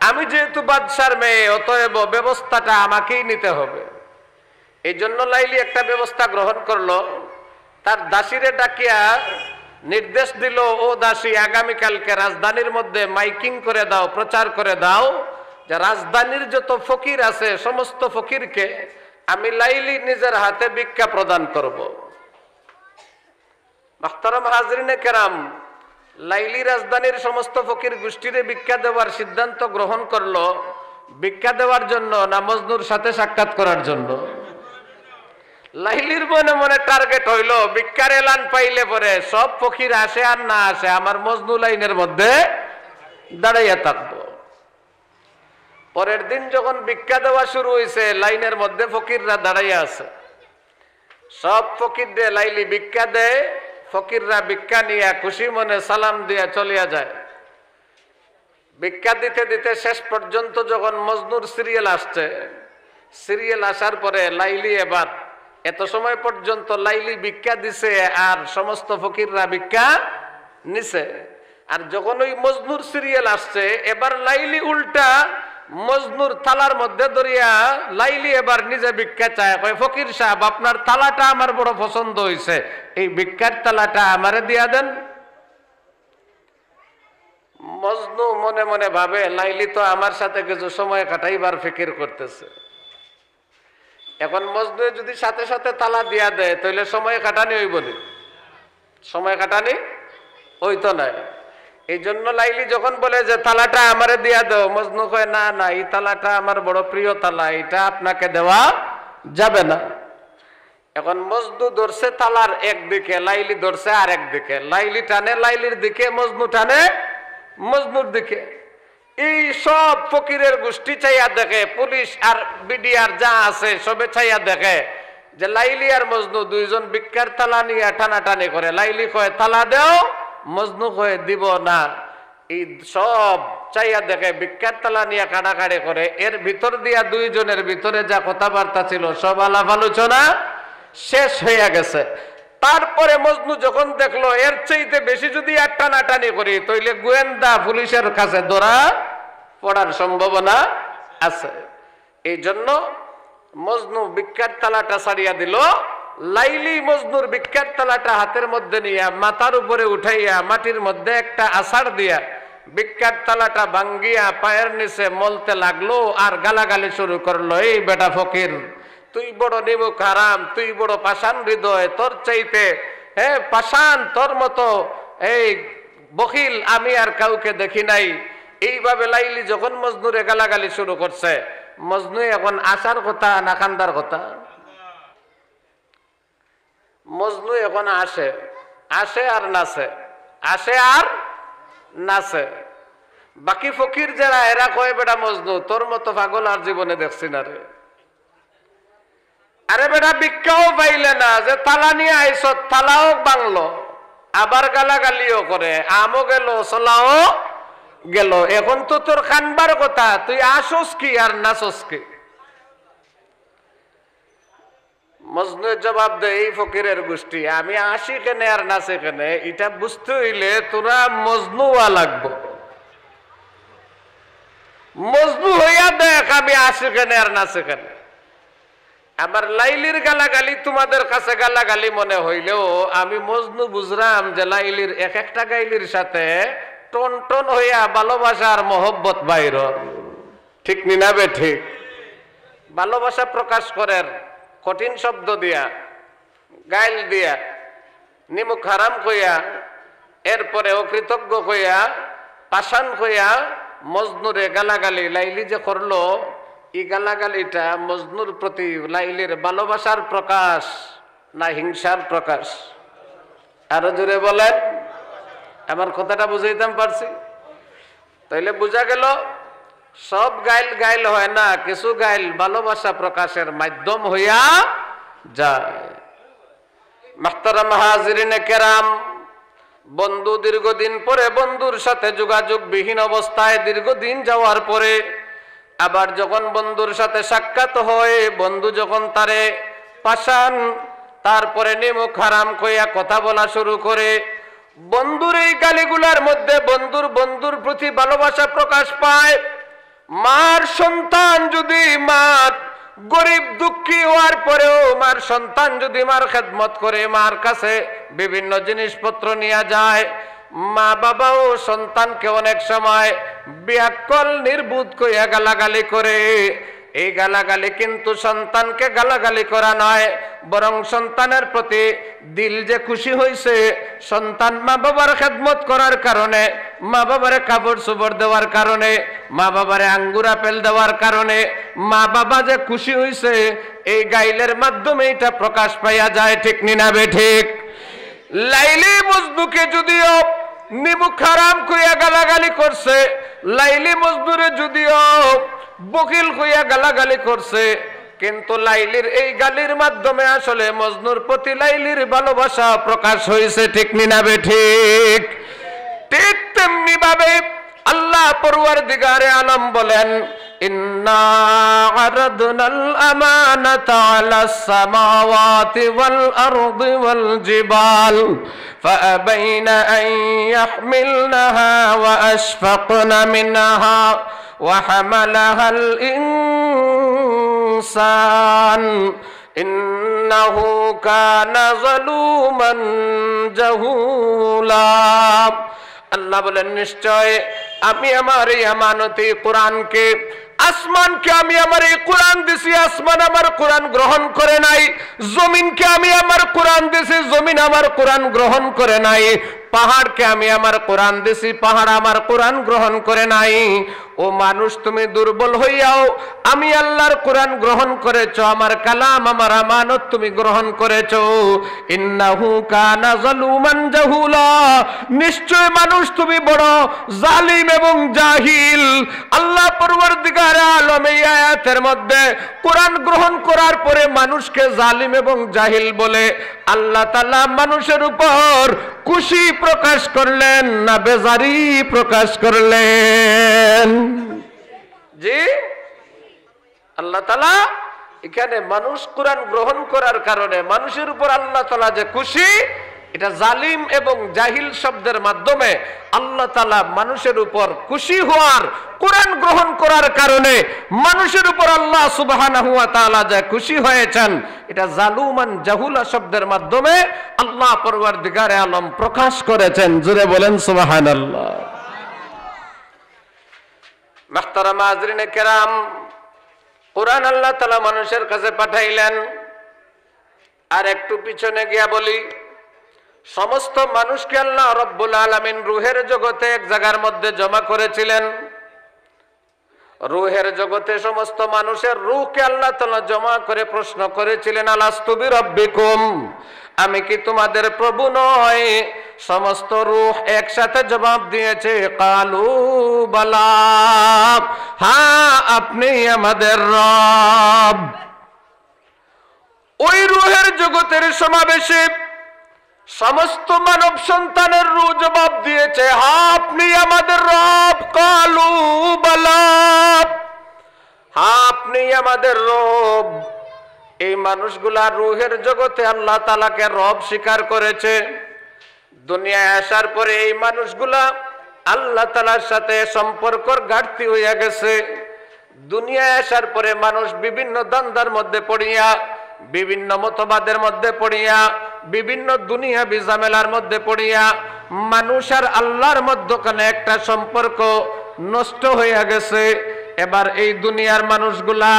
আমি যেহেতু বাদশার মেয়ে, অতএব ব্যবস্থাটা আমাকেই নিতে হবে। এই জন্য লাইলি একটা ব্যবস্থা গ্রহণ করলো। তার দাসীরে ডাকিয়া নির্দেশ দিল, ও দাসী, আগামীকালকে রাজধানীর মধ্যে মাইকিং করে দাও, প্রচার করে দাও যে রাজধানীর যত ফকির আছে সমস্ত ফকিরকে আমি লাইলি নিজের হাতে ভিক্ষা প্রদান করব। মুহতারাম হাজরিনে কেরাম, লাইলি রাজধানীর সমস্ত ফকির গোষ্ঠীরে ভিক্ষা দেওয়ার সিদ্ধান্ত গ্রহণ করলো। ভিক্ষা দেওয়ার জন্য না মজনুর সাথে সাক্ষাৎ করার জন্য? লাইলির মনে মনে টার্গেট হইল, ভিক্ষার এলান পাইলে পরে সব ফকির আসে আর না আসে, আমার মজনু লাইনের মধ্যে দাঁড়াইয়া থাকবো। পরের দিন যখন ভিক্ষা দেওয়া শুরু হয়েছে, লাইনের মধ্যে ফকিররা দাঁড়াইয়া আছে। সব ফকিরদের লাইলি ভিক্ষা দেয়, ফকিররা ভিক্ষা নিয়ে খুশি মনে সালাম দিয়া চলিয়া যায়। ভিক্ষা দিতে দিতে শেষ পর্যন্ত যখন মজনুর সিরিয়াল আসছে, সিরিয়াল আসার পরে লাইলি এবার এত সময় পর্যন্ত লাইলি ভিক্ষা দিছে আর সমস্ত ফকিররা ভিক্ষা নিছে। আর যখন ওই মজনুর সিরিয়াল আসছে, এবার লাইলি উল্টা মজনুর থালার মধ্যে ধরিয়া লাইলি এবার নিজে ভিক্ষা চায়, কয় ফকির সাহেব আপনার থালাটা আমার বড় পছন্দ হয়েছে, এই ভিক্ষার থালাটা আমারে দিয়া দেন। মজনু মনে মনে ভাবে লাইলি তো আমার সাথে কিছু সময় কাটাইবার ফিকির করতেছে। এখন মজনু যদি সাথে সাথে তালা দিয়া দেয় তাহলে সময় কাটানি হইব না, সময় কাটানি হইতো না। এই জন্য লাইলি যখন বলে যে তালাটা আমারে দিয়া দাও, মজনু কয় না না, এই তালাটা আমার বড় প্রিয় তালা, এটা আপনাকে দেওয়া যাবে না। এখন মজনু ধরছে তালার একদিকে, লাইলি ধরছে আর একদিকে। লাইলি টানে লাইলির দিকে, মজনু টানে মজনুর দিকে। এই সব ফকিরের গোষ্ঠী চাইয়া দেখে, পুলিশ আর বিডিআর যা আছে সবে চাইয়া দেখে যে লাইলি আর মজনু দুইজন ভিক্ষার তালা নিয়ে টানাটানি করে। লাইলি কয় তালা দেও, মজনু কয় দিব না। এই সব চাইয়া দেখে ভিক্ষার তালা নিয়ে কাটাকাটি করে। এর ভিতর দিয়া দুইজনের ভিতরে যা কথাবার্তা ছিল সব আলাপ আলোচনা শেষ হইয়া গেছে। তারপরে মজনু যখন দেখলো এর চাইতে বেশি যদি আর টানাটানি করি তাইলে গোয়েন্দা পুলিশের কাছে ধরা পড়ার সম্ভাবনা আছে। এই জন্য মজনু ভিক্ষার তালাটা ছাড়িয়া দিল। লাইলি মজনুর ভিক্ষার তালাটা হাতের মধ্যে নিয়ে মাথার উপরে উঠাইয়া মাটির মধ্যে একটা আষাঢ় দিয়া ভিক্ষার তালাটা ভাঙ্গিয়া পায়ের নিচে মলতে লাগলো আর গালাগালি শুরু করলো, এই বেটা ফকির, তুই বড় নিমুখ হারাম, তুই বড় পাষাণ হৃদয়, তোর চাইতে পাষাণ, তোর মতো এই বখিল আমি আর কাউকে দেখি নাই। এইভাবে লাইলি যখন মজনুরে গালাগালি শুরু করছে, মজনু এখন আসার কথা না কান্দার কথা? মজনু এখন আসে, আসে আর নাচে, আসে আর নাচে। বাকি ফকির যারা এরা কয় বেটা মজনু তোর মতো পাগল আর জীবনে দেখছি না রে। আরে বেটা ভিক্ষাও পাইলে না, যে তালা নিয়ে আইস তালাও বাংলো, আবার গালাগালিও করে, আমও গেল চলাও গেল। এখন তো তোর কানবার কথা, তুই আসস কি আর নাচস কি? মজনু জবাব দে, এই ফকিরের গোষ্ঠী আমি আসি কেনে আর নাচে কেনে, এটা বুঝতে হইলে তোরা মজনু হওয়া লাগবো। মজনু হইয়া দেখ আমি আসি কেনে আর নাচে কেনে। আমার লাইলির গালাগালি তোমাদের কাছে গালাগালি মনে হইলেও আমি মজনু বুঝলাম যে লাইলির এক একটা গাইলির সাথে টন টন হইয়া ভালোবাসার মহব্বত বাইর, ঠিক নিনাবে ঠিক। ভালোবাসা প্রকাশ করেন কঠিন শব্দ দিয়া, গাইল দিয়া, নিমুখ হারাম কইয়া, এরপরে অকৃতজ্ঞ কইয়া, পাষাণ কইয়া মজনুরে গালাগালি লাইলি যে করলো, এই গালাগালিটা মজনুর প্রতি লাইলির ভালোবাসার প্রকাশ না হিংসার প্রকাশ? আরো জোরে বলেন, আমার কথাটা বুঝাইতাম পারছি? তাইলে বোঝা গেল সব গাইল গাইল হয় না, কিছু গাইল ভালোবাসা প্রকাশের মাধ্যম হইয়া যায়। মুহতারাম হাজিরিনে কেরাম, বন্ধু দীর্ঘদিন পরে বন্ধুর সাথে যোগাযোগ বিহীন অবস্থায় দীর্ঘদিন যাওয়ার পরে আবার যখন বন্ধুর সাথে সাক্ষাৎ হয়, বন্ধু যখন তারে পাষাণ তারপরে নিমুখ হারাম কইয়া কথা বলা শুরু করে, বন্ধুর এই গালিগুলার মধ্যে বন্ধুর প্রতি ভালোবাসা প্রকাশ পায়। মার সন্তান যদি মার গরিব দুঃখী হওয়ার পরেও মার সন্তান যদি মার খেদমত করে, মার কাছে বিভিন্ন জিনিসপত্র নিয়ে যায়, মা বাবাও সন্তানকে অনেক সময় বিয়াক্কল নির্বুধ কইয়া গালাগালি করে। এই গালাগালি কিন্তু সন্তানকে গালাগালি করা নয়, বরং সন্তানের প্রতি দিল যে খুশি হয়েছে, সন্তান মা বাবার খেদমত করার কারণে, মা বাবারে কাপড় চোপড় দেওয়ার কারণে, মা বাবারে আঙ্গুর আপেল দেওয়ার কারণে মা বাবা যে খুশি হয়েছে, এই গাইলের মাধ্যমে এটা প্রকাশ পাইয়া যায়, ঠিক নিনাবে ঠিক? লাইলি মজনুকে যদিও নিমুখ হারাম কইয়া গালাগালি করছে, লাইলি মজনুরে যদিও বকিল কইয়া গালাগালি করছে, কিন্তু লাইলির এই গালির মাধ্যমে আসলে মজনুর প্রতি লাইলির ভালোবাসা প্রকাশ হয়েছে, ঠিক নিনাবে ঠিক? ঠিক তেমনি ভাবে আল্লাহ পরওয়ারদিগারে আলম বলেন, ইন্না আরাদনাল আমানাতা আলাস সামাওয়াতি ওয়াল আরদি ওয়াল জিবাল ফাআবাইনা আন ইয়াহমিলনাহা ওয়া আশফাকনা মিনহা ওয়া হামালাহাল ইনসান ইন্নাহু কানা যালুমান জাহুলা। আল্লাহ বলেন, নিশ্চয় আমি আমার এই আমানতি কোরআনকে, আসমানকে আমি আমার এই কোরআন দিছি, আসমান আমার কোরআন গ্রহণ করে নাই। জমিনকে আমি আমার কোরআন দিছি, জমিন আমার কোরআন গ্রহণ করে নাই। পাহাড়কে আমি আমার কোরআন দিছি, পাহাড় আমার কোরআন গ্রহণ করে নাই। ও মানুষ, তুমি দুর্বল হইয়াও আমি আল্লাহর কোরআন গ্রহণ করেছো, আমার কালাম, আমার আমানত তুমি গ্রহণ করেছো। ইন্নাহু কানা যালুমান জাহুলা, নিশ্চয় মানুষ তুমি বড় জালিম এবং জাহিল। আল্লাহ পরওয়ারদিগার আলম এই আয়াতের মধ্যে কোরআন গ্রহণ করার পরে মানুষকে জালিম এবং জাহিল বলে আল্লাহ তাআলা মানুষের উপর খুশি প্রকাশ করলেন না বেজারি প্রকাশ করলেন? জি, আল্লাহ তাআলা এখানে মানুষ কোরআন গ্রহণ করার কারণে মানুষের উপর আল্লাহ তাআলা যে খুশি, এটা জালিম এবং জাহিল শব্দের মাধ্যমে আল্লাহ তাআলা মানুষের উপর খুশি হওয়ার, কোরআন গ্রহণ করার কারণে মানুষের উপর আল্লাহ সুবহানাহু ওয়া তাআলা যে খুশি হয়েছেন, এটা জালুমান জাহুলা শব্দের মাধ্যমে আল্লাহ পরওয়ারদিগারে আলম প্রকাশ করেছেন। জোরে বলেন সুবহানাল্লাহ। মুহতারাম হাজরিনে কেরাম, কোরআন আল্লাহ তাআলা মানুষের কাছে পাঠাইলেন। আর একটু পিছনে গিয়া বলি, সমস্ত মানুষকে আল্লাহ রব্বুল আলামিন রূহের জগতে এক জায়গার মধ্যে জমা করেছিলেন। রূহের জগতে সমস্ত মানুষের রূহকে আল্লাহ তাআলা জমা করে প্রশ্ন করেছিলেন, আলাস্তু বিরাব্বিকুম, আমি কি তোমাদের প্রভু নয়? সমস্ত রূহ একসাথে জবাব দিয়েছে, কালু বালা, হ্যাঁ আপনি আমাদের রব। ওই রূহের জগতের সমাবেশে সমস্ত মানব সন্তানের রূহ জবাব দিয়েছে, হ্যাঁ আপনি আমাদের রব। কালু বালা, হ্যাঁ আপনি আমাদের রব। এই মানুষগুলা রূহের জগতে আল্লাহ তাআলাকে রব স্বীকার করেছে। দুনিয়ায় আসার পরে এই মানুষগুলা আল্লাহ তাআলার সাথে সম্পর্কর ঘাটতি হইয়া গেছে। দুনিয়ায় আসার পরে মানুষ বিভিন্ন দ্বন্দ্বের মধ্যে পড়িয়া, বিভিন্ন মতবাদের মধ্যে পড়িয়া, বিভিন্ন দুনিয়া বিঝামেলার মধ্যে পড়িয়া মানুষ আর আল্লাহর মধ্যখানে একটা সম্পর্ক নষ্ট হইয়া গেছে। এবার এই দুনিয়ার মানুষগুলা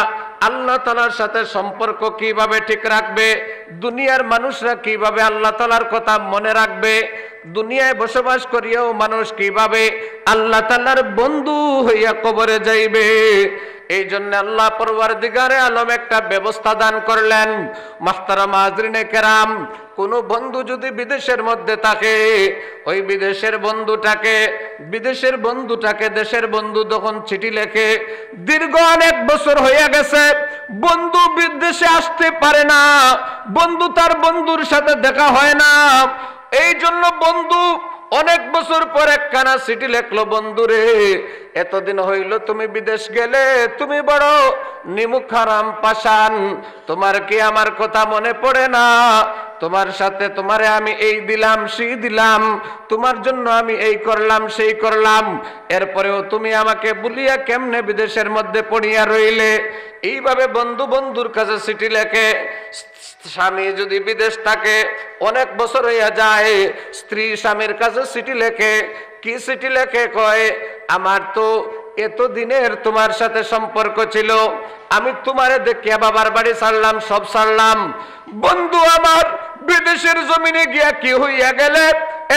আল্লাহ তাআলার সাথে সম্পর্ক কিভাবে ঠিক রাখবে, দুনিয়ার মানুষরা কিভাবে আল্লাহ তাআলার কথা মনে রাখবে, দুনিয়ায় বসবাস করিয়াও মানুষ কিভাবে আল্লাহ তাআলার বন্ধু হইয়া কবরে যাইবে, এই জন্য আল্লাহ পরওয়ারদিগারে আলম একটা ব্যবস্থা দান করলেন। মুহতারাম হাজরিনে কেরাম, কোন বন্ধু যদি বিদেশের মধ্যে থাকে, ওই বিদেশের বন্ধুটাকে দেশের বন্ধু তখন চিঠি লেখে, দীর্ঘ অনেক বছর হয়ে গেছে বন্ধু বিদেশে আসতে পারে না, বন্ধু তার বন্ধুর সাথে দেখা হয় না। এই জন্য বন্ধু অনেক বছর পর একখানা চিঠি লিখলো, বন্ধুরে এতদিন হইল তুমি বিদেশ গেলে, তুমি বড় নিমুখারাম পাষাণ, তোমার কি আমার কথা মনে পড়ে না? তোমার সাথে তোমারে আমি এই দিলাম সেই দিলাম, তোমার জন্য আমি এই করলাম সেই করলাম, এরপরেও তুমি আমাকে বলিয়া কেমনে বিদেশের মধ্যে পড়িয়া রইলে? এইভাবে বন্ধু বন্ধুর কাছে চিঠি লেখে। স্বামী যদি বিদেশ থাকে, অনেক বছর হইয়া যায়, স্ত্রী স্বামীর কাছে চিঠি লেখে। কি চিঠি লেখে? কয়, আমার তো এতদিনের তোমার সাথে সম্পর্ক ছিল, আমি তোমারে দেখিয়া বাবার বাড়ি ছাড়লাম, সব ছাড়লাম, বন্ধু আমার বিদেশের জমিনে গিয়া কি হইয়া গেলে?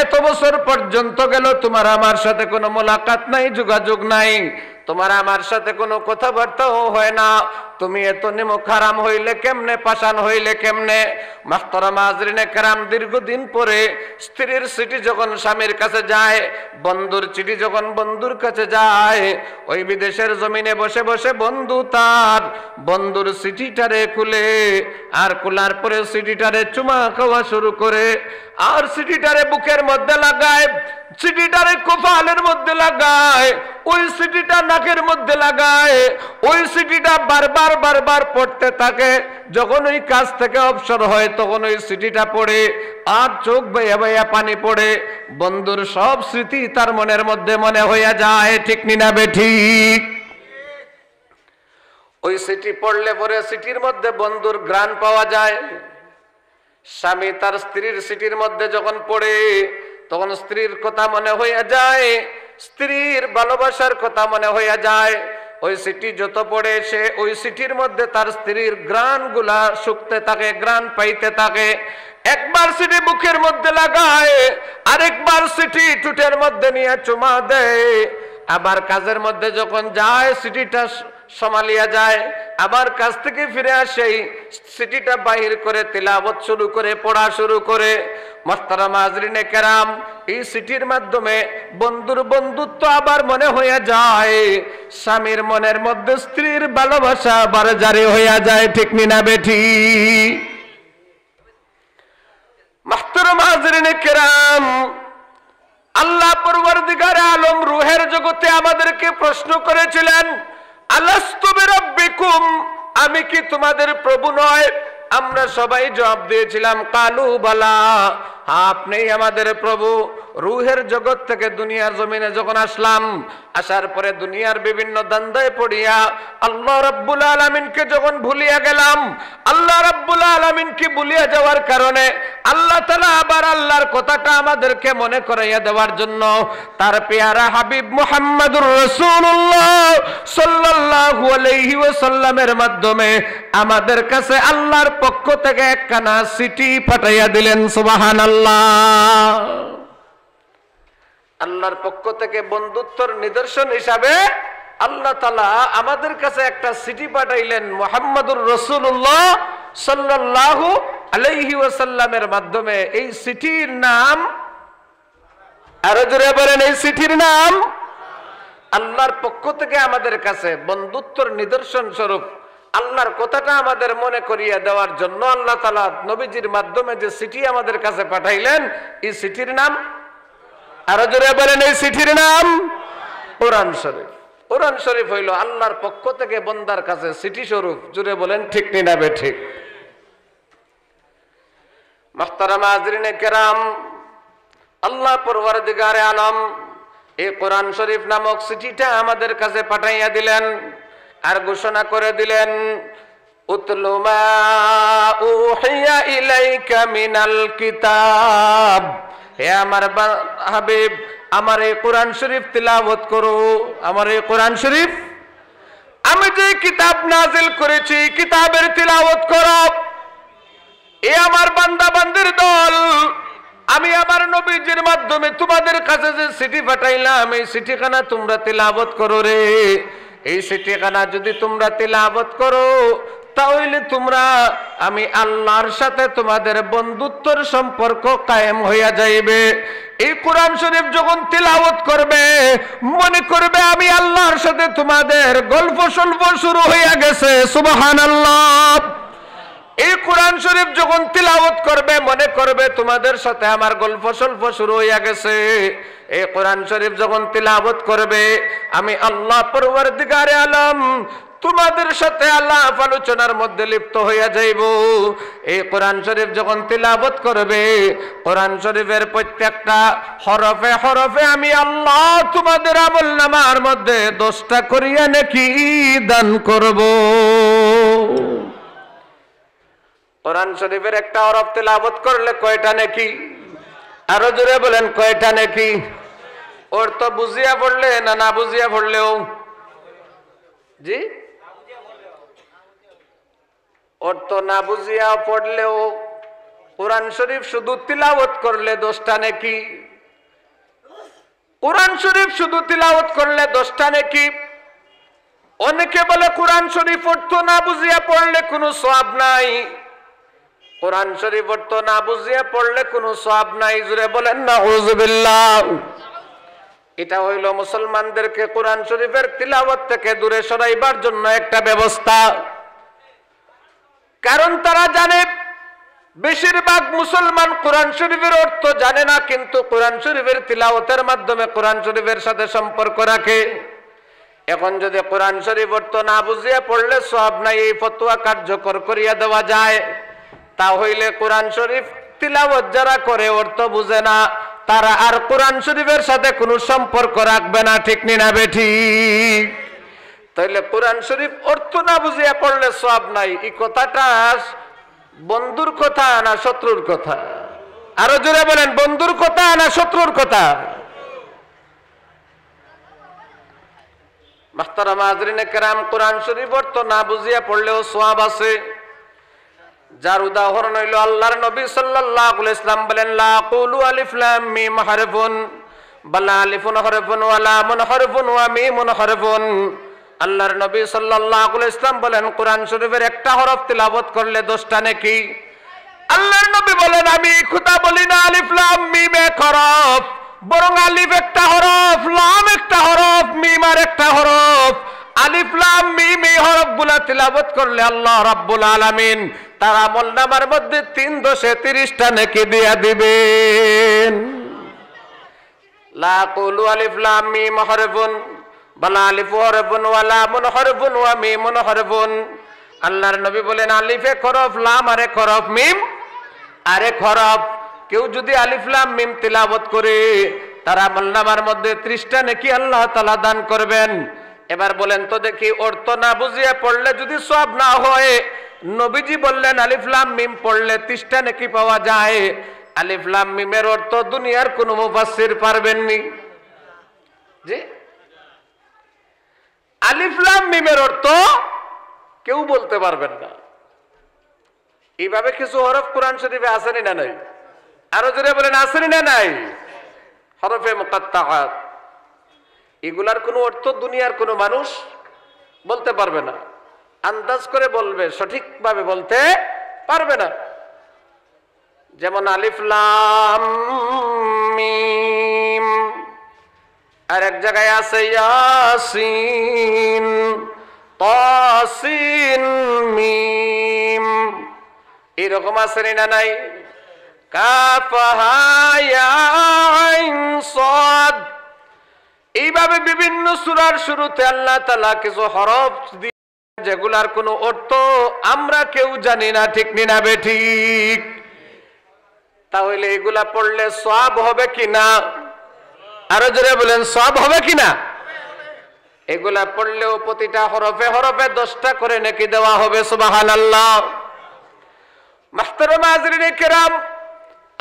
এত বছর পর্যন্ত গেল, তোমার আমার সাথে কোনো মোলাকাত নাই, যোগাযোগ নাই, তোমার আমার সাথে কোনো কথাবার্তাও হয় না, তুমি এত নিমক হারাম হইলে কেমনে, পাষাণ হইলে কেমনে? মুহতারামা হাজরিনে কেরাম, দীর্ঘদিন পরে স্ত্রীর চিঠি যখন স্বামীর কাছে যায়, বন্ধুর চিঠি যখন বন্ধুর কাছে যায়, ওই বিদেশের জমিনে বসে বসে বন্ধু তার বন্ধুর চিঠিটারে খুলে, আর খোলার পরে চিঠিটারে চুমা খাওয়া শুরু করে, আর চিঠিটারে বুকের মধ্যে লাগায়, চিঠিটারে কপালের মধ্যে লাগায়, ওই চিঠিটা নাকের মধ্যে লাগায়, ওই চিঠিটা বারবার বারবার পড়তে থাকে। যখন ওই কাজ থেকে অবসর হয় তখন ওই চিঠিটা পড়ে, আর চোখ বাইয়া বাইয়া পানি পড়ে। বন্ধুর সব স্মৃতি তার মনের মধ্যে মনে হইয়া যায়, ঠিক নিনা বেঠিক? ওই চিঠি পড়লে পরে চিঠির মধ্যে বন্ধুর ঘ্রাণ পাওয়া যায়। স্বামী তার স্ত্রীর চিঠির মধ্যে যখন পড়ে তখন স্ত্রীর কথা মনে হইয়া যায়, স্ত্রীর ভালোবাসার কথা মনে হইয়া যায়। ওই চিঠি যত পড়ে সে ওই চিঠির মধ্যে তার স্ত্রীর ঘ্রাণ গুলা শুকতে থাকে, ঘ্রাণ পাইতে থাকে। একবার চিঠি বুকের মধ্যে লাগায়, আরেকবার চিঠি ঠোঁটের মধ্যে নিয়ে চুমা দেয়। আবার কাজের মধ্যে যখন যায় চিঠিটা সমালিয়া যায়, আবার কাজ থেকে ফিরে আসে চিঠিটা বাহির করে তিলাওয়াত শুরু করে, পড়া শুরু করে। মুহতারামা হাজরিনে কেরাম, এই চিঠির মাধ্যমে বন্ধুর বন্ধুত্ব আবার মনে হইয়া যায়, স্বামীর মনের মধ্যে স্ত্রীর ভালোবাসা আবার জারি হইয়া যায়, ঠিক নিনা বেঠি? মুহতারামা হাজরিনে কেরাম, আল্লাহ পরওয়ারদিগারে আলম রূহের জগতে আমাদেরকে প্রশ্ন করেছিলেন, আলাস্তু বিরাব্বিকুম, আমি কি তোমাদের প্রভু নয়? আমরা সবাই জবাব দিয়েছিলাম, কালু বালা, আপনিই আমাদের প্রভু। রূহের জগৎ থেকে দুনিয়ার জমিনে যখন আসলাম, আসার পরে দুনিয়ার বিভিন্ন দান্দায় পড়িয়া আল্লাহ রাব্বুল আলামিনকে যখন ভুলিয়া গেলাম, আল্লাহ রাব্বুল আলামিনকে ভুলিয়া যাওয়ার কারণে আল্লাহ তাআলা আবার আল্লাহর কথাটা আমাদেরকে মনে করাইয়া দেওয়ার জন্য তার পেয়ারা হাবিব মুহাম্মদুর রাসূলুল্লাহ সাল্লাল্লাহু আলাইহি ওয়াসাল্লামের মাধ্যমে আমাদের কাছে আল্লাহর পক্ষ থেকে একখানা চিঠি পাঠাইয়া দিলেন। সুবহানাল্লাহ। আল্লাহর পক্ষ থেকে বন্ধুত্বর নিদর্শন হিসাবে আল্লাহ তাআলা আমাদের কাছে একটা চিঠি পাঠাইলেন মুহাম্মদুর রাসূলুল্লাহ সাল্লাল্লাহু আলাইহি ওয়াসাল্লামের মাধ্যমে। এই চিঠির নাম, আরো জোরে বলেন, এই চিঠির নাম আল্লাহর পক্ষ থেকে আমাদের কাছে বন্ধুত্বর নিদর্শন স্বরূপ আল্লাহর কথাটা আমাদের মনে করিয়ে দেওয়ার জন্য আল্লাহ তাআলা নবীজির মাধ্যমে যে চিঠি আমাদের কাছে পাঠাইলেন, এই চিঠির নাম, আরো জোরে বলেন, এই চিঠির নাম কোরআন শরীফ। কোরআন শরীফ হইল আল্লাহর পক্ষ থেকে বান্দার কাছে চিঠি স্বরূপ। জোরে বলেন, ঠিক না বেঠিক? মুহতারামা হাজরিনে কেরাম, আল্লাহ পরওয়ারদিগারে আলম এই কোরআন শরীফ নামক চিঠিটা আমাদের কাছে পাঠাইয়া দিলেন, আর ঘোষণা করে দিলেন, উতলু মা উহিয়া ইলাইকা মিনাল কিতাব, হে আমার হাবিব, আমার এই কোরআন শরীফ তিলাওয়াত করো। আমার এই কোরআন শরীফ, আমি যে কিতাব নাজিল করেছি, কিতাবের তিলাওয়াত করো। এ আমার বান্দা বান্দির দল, আমি আমার নবীজির মাধ্যমে তোমাদের কাছে যে চিঠি পাঠাইলাম, এই চিঠিখানা তোমরা তিলাওয়াত করো রে। এই চিঠিখানা যদি তোমরা তিলাওয়াত করো, তাহলে তোমরা আমি আল্লাহর সাথে তোমাদের বন্ধুত্বর সম্পর্ক কায়েম হইয়া যাইবে। এই কোরআন শরীফ যখন তিলাওয়াত করবে, মনে করবে আমি আল্লাহর সাথে তোমাদের গল্প সল্প শুরু হইয়া গেছে। সুবহানাল্লাহ। এই কোরআন শরীফ যখন তিলাওয়াত করবে, মনে করবে তোমাদের সাথে আমার গল্প সল্প শুরু হইয়া গেছে। এই কোরআন শরীফ যখন তিলাওয়াত করবে, আমি আল্লাহ পরওয়ারদিগারে আলম তোমাদের সাথে আলাপ আলোচনার মধ্যে লিপ্ত হইয়া যাইব। এই কোরআন শরীফ যখন তিলাওয়াত করবে, কোরআন শরীফের প্রত্যেকটা হরফে হরফে আমি আল্লাহ তোমাদের আমলনামার মধ্যে 10টা করিয়া নেকি দান করব। কোরআন শরীফের একটা হরফ তিলাওয়াত করলে কয়টা নেকি? আরো জোরে বলেন, কয়টা নেকি? ওর তো বুঝিয়া পড়লে না, না বুঝিয়া পড়লেও? জি, ওর তো না বুঝিয়া পড়লেও কোরআন শরীফ শুধু তিলাওয়াত করলে 10টা নেকি। কোরআন শরীফ শুধু তিলাওয়াত করলে 10টা নেকি। অনেকে বলে কোরআন শরীফ অর্থ না বুঝিয়া পড়লে কোনো সওয়াব নাই, কোরআন শরীফ অর্থ না বুঝিয়া পড়লে কোনো সওয়াব নাই। জোরে বলেন নাউযুবিল্লাহ। এটা হইল মুসলমানদেরকে কোরআন শরীফের তিলাওয়াত থেকে দূরে সরাইবার জন্য একটা ব্যবস্থা। কারণ তারা জানে বেশিরভাগ মুসলমান কোরআন শরীফের অর্থ জানে না, কিন্তু কোরআন শরীফের তিলাওয়াতের মাধ্যমে কোরআন শরীফের সাথে সম্পর্ক রাখে। এখন যদি কোরআন শরীফ অর্থ না বুঝিয়া পড়লে সওয়াব নাই এই ফতোয়া কার্যকর করিয়া দেওয়া যায়, তাহলে কোরআন শরীফ তিলাওয়াত যারা করে অর্থ বুঝে না, তারা আর কোরআন শরীফের সাথে কোনো সম্পর্ক রাখবে না। ঠিক না বেঠিক? তাইলে কোরআন শরীফ অর্থ না বুঝিয়া পড়লে সওয়াব নাই, এই কথাটা বন্ধুর কথা না শত্রুর কথা? আরো জোরে বলেন, বন্ধুর কথা না শত্রুর কথা? মুহতারাম হাজরিনে কেরাম, কোরআন শরীফ অর্থ না বুঝিয়া পড়লেও সওয়াব আছে। যার উদাহরণ হইল আল্লাহর নবী সাল্লাল্লাহু আলাইহি ওয়াসাল্লাম বলেন, লা কুলু আলিফ লাম মিম হারফুন বাল আলিফুন হারফুন ওয়া লামুন হারফুন ওয়া মিমুন হারফুন। আল্লাহর নবী সাল্লাল্লাহু আলাইহি ওয়াসাল্লাম বলেন, কোরআন শরীফের একটা হরফ তিলাওয়াত করলে 10টা নেকি। আল্লাহর নবী বলেন, আমি কথা বলি না আলিফ লাম মিম এক হরফ, বরং আলিফ একটা হরফ, লাম একটা হরফ, মিম আর একটা হরফ। আলিফ লাম মিম এই হরফগুলা তিলাওয়াত করলে আল্লাহ রাব্বুল আলামিন তার আমলনামার মধ্যে 3 10 30টা নেকি দিয়া দিবেন। লা কুলু আলিফ লাম মিম হারফুন বাল আলিফু হারফুন ওয়া লামুন হারফুন ওয়া মিমুন হারফুন। আল্লাহর নবী বলেন, আলিফ এক হরফ, লাম আর এক হরফ, মিম আর এক হরফ। কেউ যদি আলিফ লাম মিম তিলাওয়াত করে তার আমলনামার মধ্যে 30টা নেকি আল্লাহ তাআলা দান করবেন। এবার বলেন তো দেখি, অর্থ না বুঝিয়ে পড়লে যদি সওয়াব না হয়, নবীজি বললেন আলিফ লাম মিম পড়লে 30টা নেকি পাওয়া যায়, আলিফ লাম মিমের অর্থ দুনিয়ার কোন মুফাসসির পারবেননি। জি, আলিফ লাম মিমের অর্থ কেউ বলতে পারবেন না। এইভাবে কিছু হরফ কোরআন শরীফে আসেনি না নাই? আরো জোরে বলেন, আসেনি না নাই? হরফে মুকাত্তাআত, এগুলার কোনো অর্থ দুনিয়ার কোনো মানুষ বলতে পারবে না, আন্দাজ করে বলবে, সঠিকভাবে বলতে পারবে না। যেমন আলিফ লাম মিম, আর এক জায়গায় আছে ইয়াসিন তাসিন মিম, এরকম আছে না নাই? কাফ হা ইয়া আইন সাদ, এইভাবে বিভিন্ন সূরার শুরুতে আল্লাহ তাআলা কিছু হরফ দিয়ে যেগুলার কোনো অর্থ আমরা কেউ জানি না। ঠিক না বেঠিক? তাহলে এগুলা পড়লে সওয়াব হবে কিনা? আরো জোরে বলেন, সওয়াব হবে কিনা? এগুলা পড়লেও প্রতিটা হরফে হরফে 10টা করে নেকি দেওয়া হবে। সুবহানাল্লাহ। মুহতারাম হাজরিনে কেরাম,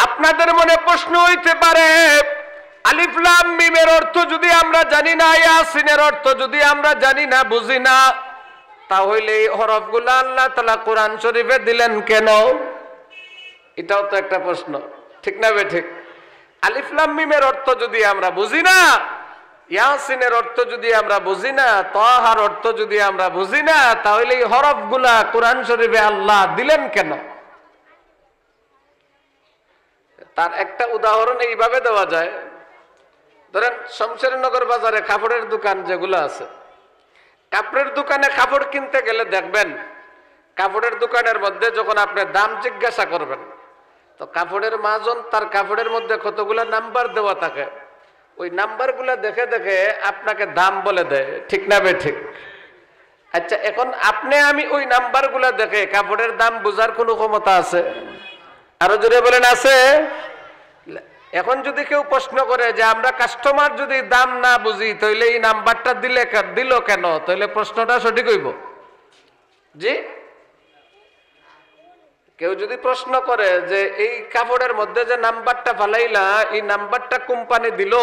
আপনাদের মনে প্রশ্ন হইতে পারে, আলিফ লাম মিমের অর্থ যদি আমরা জানি না, ইয়াসিনের অর্থ যদি আমরা জানি না, বুঝি না, তাহলে এই হরফগুলো আল্লাহ তাআলা কোরআন শরীফে দিলেন কেন? এটাও তো একটা প্রশ্ন। ঠিক না বেঠিক? আলিফ লাম মিমের অর্থ যদি আমরা বুঝি না, ইয়াসিনের অর্থ যদি আমরা বুঝি না, তাহার অর্থ যদি আমরা বুঝি না, তাহলে এই হরফগুলা কোরআন শরীফে আল্লাহ দিলেন কেন? তার একটা উদাহরণ এইভাবে দেওয়া যায়। ধরেন শমশেরনগর বাজারে কাপড়ের দোকান যেগুলো আছে, কাপড়ের দোকানে কাপড় কিনতে গেলে দেখবেন, কাপড়ের দোকানের মধ্যে যখন আপনি দাম জিজ্ঞাসা করবেন, তো কাপড়ের মাজন তার কাপড়ের মধ্যে কতগুলো নাম্বার দেওয়া থাকে, ওই নাম্বারগুলো দেখে দেখে আপনাকে দাম বলে দেয়। ঠিক না বেঠিক? আচ্ছা, এখন আপনি আমি ওই নাম্বারগুলো দেখে কাপড়ের দাম বোঝার কোনো ক্ষমতা আছে? আরো জোরে বলেন, আছে? এখন যদি কেউ প্রশ্ন করে যে আমরা কাস্টমার যদি দাম না বুঝি, তাহলে এই নাম্বারটা দিল কেন, তাহলে প্রশ্নটা সঠিক হইব? জি, কেউ যদি প্রশ্ন করে যে এই কাপড়ের মধ্যে যে নাম্বারটা ফালাইলা, এই নাম্বারটা কোম্পানি দিল,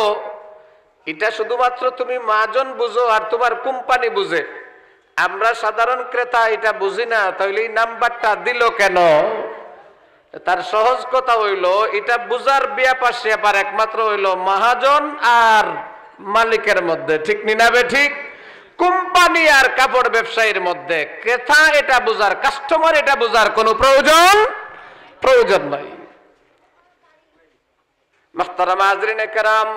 এটা শুধুমাত্র তুমি মাজন বুঝো আর তোমার কোম্পানি বুঝে, আমরা সাধারণ ক্রেতা এটা বুঝি না, তাহলে এই নাম্বারটা দিল কেন? তার সহজ কথা হইল, এটা বুঝার ব্যাপার একমাত্র হইল মহাজন আর মালিকের মধ্যে। ঠিক না বেঠিক? কোম্পানি আর কাপড় ব্যবসায়ীর মধ্যে ক্রেতা এটা বোঝার, কাস্টমার এটা বোঝার কোনো প্রয়োজন নাই। মুহতারাম হাজরিনে কেরাম,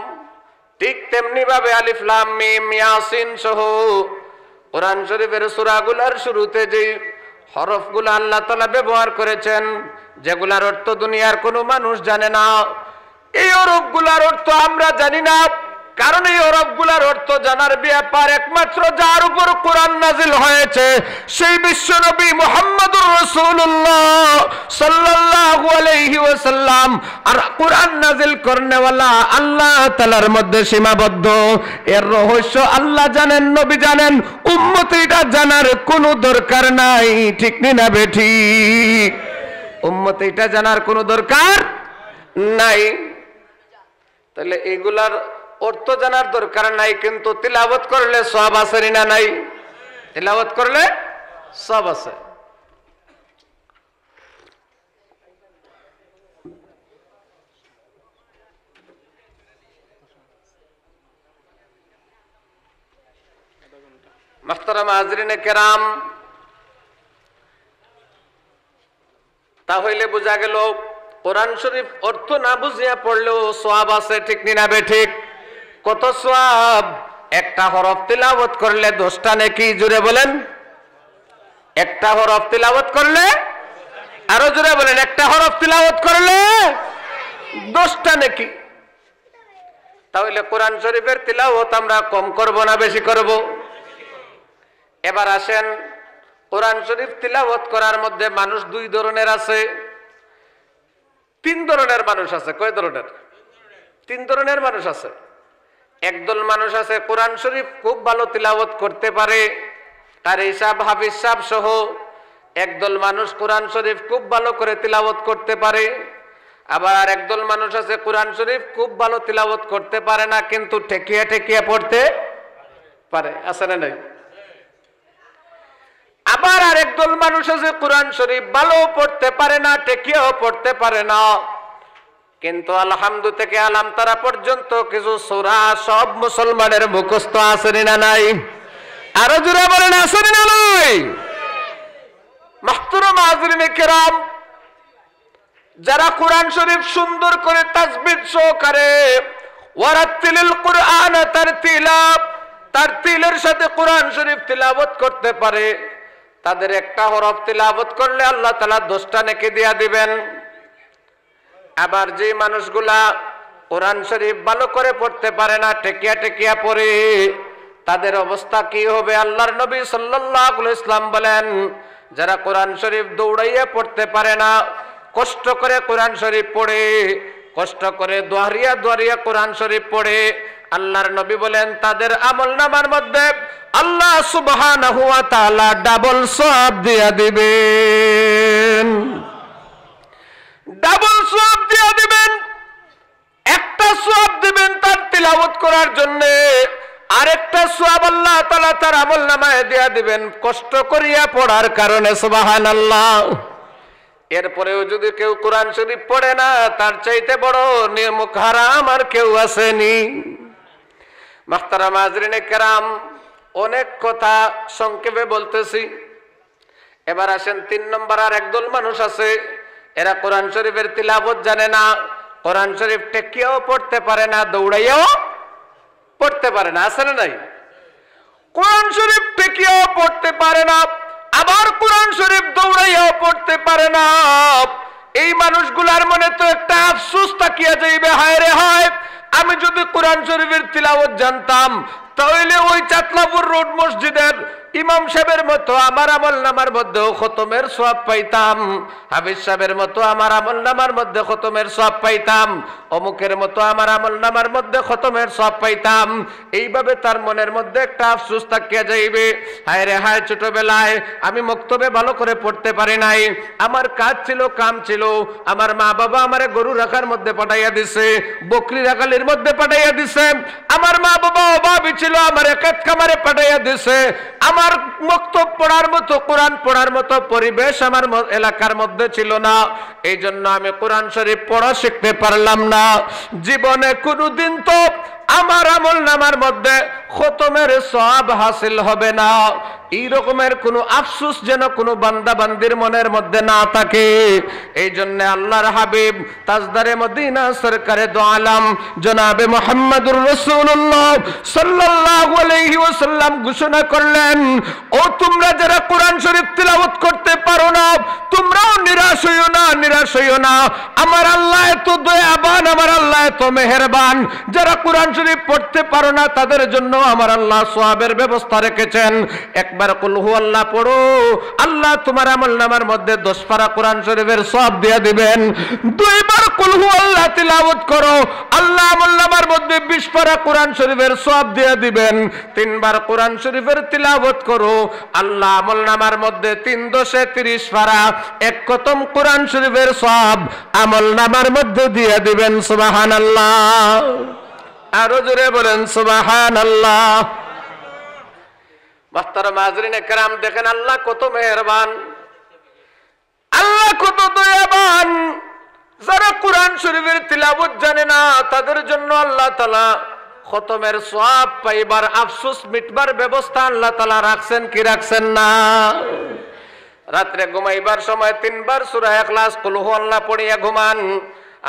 ঠিক তেমনি ভাবে আলিফ লাম মিম ইয়াসিন সহ কোরআন শরীফের সূরাগুলোর শুরুতে যে হরফগুলো আল্লাহ তাআলা ব্যবহার করেছেন, যেগুলার অর্থ দুনিয়ার কোনো মানুষ জানে না, এই হরফগুলোর অর্থ আমরা জানি না। কারণ এই হরফগুলোর অর্থ জানার ব্যাপার একমাত্র যার উপর কোরআন নাজিল হয়েছে সেই বিশ্বনবী মুহাম্মদুর রাসূলুল্লাহ সাল্লাল্লাহু আলাইহি ওয়াসাল্লাম। আর কোরআন নাজিল করনেওয়ালা আল্লাহ তাআলার মধ্যে সীমাবদ্ধ। এর রহস্য আল্লাহ জানেন, নবী জানেন, উম্মত এটা জানার কোনো দরকার নাই। ঠিক না বেঠিক? উম্মত এটা জানার কোনো দরকার নাই। তাহলে এগুলার অর্থ জানার দরকার নাই, কিন্তু তিলাওয়াত করলে সওয়াব আছে না নাই? তিলাওয়াত করলে সওয়াব আছে। মুহতারাম হাজরিনে কেরাম, তাহলে বোঝা গেল কোরআন শরীফ অর্থ না বুঝিয়া পড়লেও সওয়াব আছে। ঠিক না বেঠিক? কত সওয়াব! একটা হরফ তিলাওয়াত করলে 10টা নেকি। জোরে বলেন, একটা হরফ তিলাওয়াত করলে, আরো জোরে বলেন, একটা হরফ তিলাওয়াত করলে 10টা নেকি। তাহলে কোরআন শরীফের তিলাওয়াত আমরা কম করব না বেশি করব? এবার আসেন, কোরআন শরীফ তিলাওয়াত করার মধ্যে মানুষ 2 ধরনের আছে, 3 ধরনের মানুষ আছে। কয় ধরনের? 3 ধরনের মানুষ আছে। একদল মানুষ আছে কোরআন শরীফ খুব ভালো তিলাওয়াত করতে পারে, কারি সাহেব, হাফিজ সাহেব সহ। একদল মানুষ কোরআন শরীফ খুব ভালো করে তিলাওয়াত করতে পারে। আবার একদল মানুষ আছে কোরআন শরীফ খুব ভালো তিলাওয়াত করতে পারে না, কিন্তু ঠেকিয়া ঠেকিয়া পড়তে পারে। আছে না নাই? আবার আরেকদল মানুষ আছে কোরআন শরীফ ভালো পড়তে পারে না, ঠেকিয়াও পড়তে পারে না, কিন্তু আলহামদু থেকে আলাম তারা পর্যন্ত কিছু সূরা সব মুসলমানের মুখস্থ আছে না নাই? আরো জোরে বলেন, আছে না নাই? মুহতারাম হাজরিনে কেরাম, যারা কোরআন শরীফ সুন্দর করে তাজবিদ সহকারে ওয়ারাতিলিল কুরআন তারতিলা, তারতিলের সাথে কোরআন শরীফ তিলাওয়াত করতে পারে, তাদের একটা হরফ তিলাওয়াত করলে আল্লাহ তাআলা 10টা নেকি দিয়া দিবেন। আবার যে মানুষগুলা কোরআন শরীফ ভালো করে পড়তে পারে না, টেকিয়া টেকিয়া পড়ে, তাদের অবস্থা কি হবে? আল্লাহর নবী সাল্লাল্লাহু আলাইহি ওয়াসাল্লাম বলেন, যারা কোরআন শরীফ দৌড়াইয়া পড়তে পারে না, কষ্ট করে কোরআন শরীফ পড়ে, কষ্ট করে দোহারিয়া দোহারিয়া কোরআন শরীফ পড়ে, আল্লাহর নবী বলেন তাদের আমলনামার মধ্যে আল্লাহ সুবহানাহু ওয়া তাআলা ডাবল সওয়াব দিয়া দিবেন। ডাবল সওয়াব দিয়া দিবেন। একটা সওয়াব দিবেন তার তিলাওয়াত করার জন্য, আরেকটা সওয়াব আল্লাহ তাআলা তার আমলনামায় দিয়া দিবেন কষ্ট করিয়া পড়ার কারণে। সুবহানাল্লাহ। এরপরেও যদি কেউ কোরআন শরীফ পড়ে না, তার চাইতে বড় নিমক হারাম আর কেউ আসেনি। মুহতারাম হাজরিনে কেরাম, অনেক কথা সংক্ষেপে বলতেছি। এবার আসেন 3 নম্বর আর একদল মানুষ আছে, এরা কোরআন শরীফের তিলাওয়াত জানে না, কোরআন শরীফ টেকিয়াও পড়তে পারে না, দৌড়াইয়াও পড়তে পারে না। আছে না নাই? কোরআন শরীফ টেকিয়াও পড়তে পারে না, আবার কোরআন শরীফ দৌড়াইয়াও পড়তে পারে না। এই মানুষগুলার মনে তো একটা আফসোস তাকিয়া যাইবে, হায় রে হায়, আমি যদি কোরআন শরীফের তিলাওয়াত জানতাম তাহলে ওই চাতলাপুর রোড মসজিদের ইমাম সাহেবের মতো আমার আমলনামার মধ্যেও খতমের সওয়াব পাইতাম, হাফিজ সাহেবের মতো আমার আমলনামার মধ্যে খতমের সওয়াব পাইতাম, অমুকের মতো আমার আমলনামার মধ্যে খতমের সওয়াব পাইতাম। এইভাবে তার মনের মধ্যে একটা আফসোস থাকিয়া যাইবে, হায় রে হায়, ছোটবেলায় আমি মক্তবে ভালো করে পড়তে পারি নাই, আমার কাজ ছিল, কাম ছিল, আমার মা বাবা আমারে গরু রাখার মধ্যে পাঠাইয়া দিছে, বকরি রাখালির মধ্যে পাঠাইয়া দিছে, আমার মা বাবা অভাবী ছিল, ছিল আমার একাত কামারে পাঠাইয়া দিছে। আমার মক্তব পড়ার মতো, কোরআন পড়ার মতো পরিবেশ আমার এলাকার মধ্যে ছিল না। এই জন্য আমি কোরআন শরীফ পড়া শিখতে পারলাম না। জীবনে কোনোদিন তো আমার আমল নামার মধ্যে খতমের সওয়াব হাসিল হবে না। এই রকমের কোনো আফসোস যেন কোনো বান্দা বান্দির মনের মধ্যে না থাকে। এই জন্য আল্লাহর হাবিব তাজদারে মদিনা সরকারে দো আলম জনাবে মুহাম্মদুর রাসূলুল্লাহ সাল্লাল্লাহু আলাইহি ওয়াসাল্লাম ঘোষণা করলেন, ও তোমরা যারা কোরআন শরীফ তিলাওয়াত করতে পারো না, তোমরাও নিরাশ হইও না, নিরাশ হইও না। আমার আল্লাহ এত দয়াবান, আমার আল্লাহ এত মেহেরবান। যারা কোরআন শরীফ পড়তে পারো না তাদের জন্য আমার আল্লাহ সওয়াবের ব্যবস্থা রেখেছেন। একবার কুল হুয়াল্লাহ পড়ো, আল্লাহ তোমার আমলনামার মধ্যে 10 পারা কোরআন শরীফের সওয়াব দিয়ে দিবেন। দুইবার কুল হুয়াল্লাহ তিলাওয়াত করো, আল্লাহ আমলনামার মধ্যে 20 পারা কোরআন শরীফের সওয়াব দিয়ে দিবেন। 3 বার কোরআন শরীফের তিলাওয়াত করো, আল্লাহ আমলনামার মধ্যে 3 দশে 30 পারা এক খতম কোরআন শরীফের সওয়াব আমলনামার মধ্যে দিয়ে দিবেন। সুবহানাল্লাহ। আরো জোরে বলেন সুবহানাল্লাহ। মুহতারাম হাজরিনে কেরাম, দেখেন আল্লাহ কত মেহেরবান, আল্লাহ কত দয়াবান। যারা কোরআন শরীফের তিলাওয়াত জানে না তাদের জন্য আল্লাহ তাআলা খতমের সওয়াব পাইবার, আফসোস মিটবার ব্যবস্থা আল্লাহ তাআলা রাখছেন কি রাখছেন না? রাত্রে ঘুমাইবার সময় 3 বার সূরা ইখলাস কুল হুয়াল্লাহ পড়িয়া ঘুমান।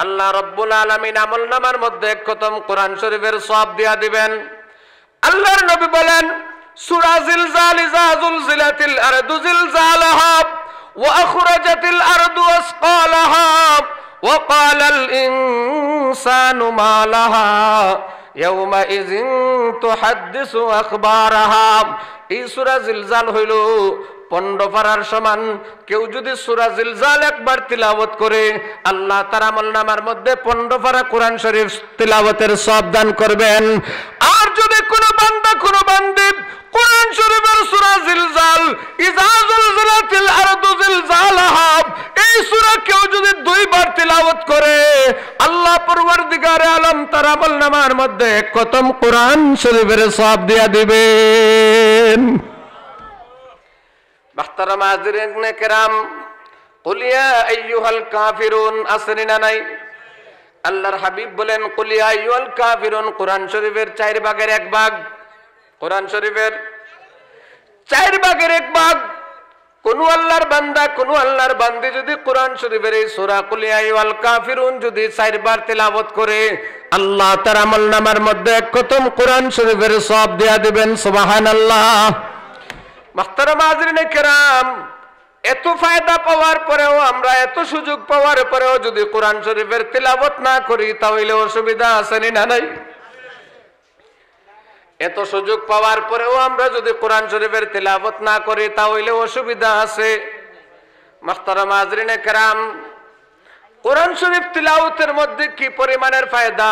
আল্লাহ রাব্বুল আলামিন আমলনামার মধ্যে এক খতম কোরআন শরীফের সওয়াব দিয়া দিবেন। আল্লাহর নবী বলেন, সূরা জিলজাল ইযা যুলজিলাতিল আরদু জিলজালাহা ওয়া আখরাজাতিল আরদু আসকালাহা ওয়া ক্বালাল ইনসানু মা লাহা ইয়াওমা ইযিন তুহাদ্দিসু আখবারাহা। এই সূরা জিলজাল হইল 15 পারার সমান। কেউ যদি সূরা জিলজাল একবার তিলাওয়াত করে আল্লাহ তার আমলনামার মধ্যে 15 পারা কোরআন শরীফ তিলাওয়াতের সওয়াব দান করবেন। আর যদি কোনো বান্দা কোনো বান্দি কোরআন শরীফের সূরা জিলজাল ইযা যুলজিলাতিল আরদু জিলজালাহা এই সূরা কেউ যদি 2 বার তিলাওয়াত করে আল্লাহ পরওয়ারদিগারে আলম তার আমলনামার মধ্যে খতম কোরআন শরীফের সওয়াব দিয়া দিবেন। মুহতারাম হাজরিনে কেরাম, কুল ইয়া আইয়ুহাল কাফিরুন আসেনি না নাই? আল্লাহর হাবিব বলেন, কুল ইয়া আইয়ুহাল কাফিরুন কোরআন শরীফের 4 ভাগের 1 ভাগ। কোরআন শরীফের 4 ভাগের 1 ভাগ। কোন আল্লাহর বান্দা, কোন আল্লাহর বান্দি যদি কোরআন শরীফের এই সূরা কুল ইয়া আইয়ুহাল কাফিরুন যদি 4 বার তিলাওয়াত করে আল্লাহ তার আমলনামার মধ্যে এক খতম কোরআন শরীফের সওয়াব দেয়া দিবেন। সুবহানাল্লাহ। মুহতারাম হাজরিনে কেরাম, এত ফায়দা পাওয়ার পরেও, আমরা এত সুযোগ পাওয়ার পরেও যদি কোরআন শরীফের তিলাওয়াত না করি তাহলে অসুবিধা আছে না নাই? এত সুযোগ পাওয়ার পরেও আমরা যদি কোরআন শরীফের তিলাওয়াত না করি তাহলে অসুবিধা আছে। মুহতারাম হাজরিনে কেরাম, কোরআন শরীফ তিলাওয়াতের মধ্যে কি পরিমাণের ফায়দা!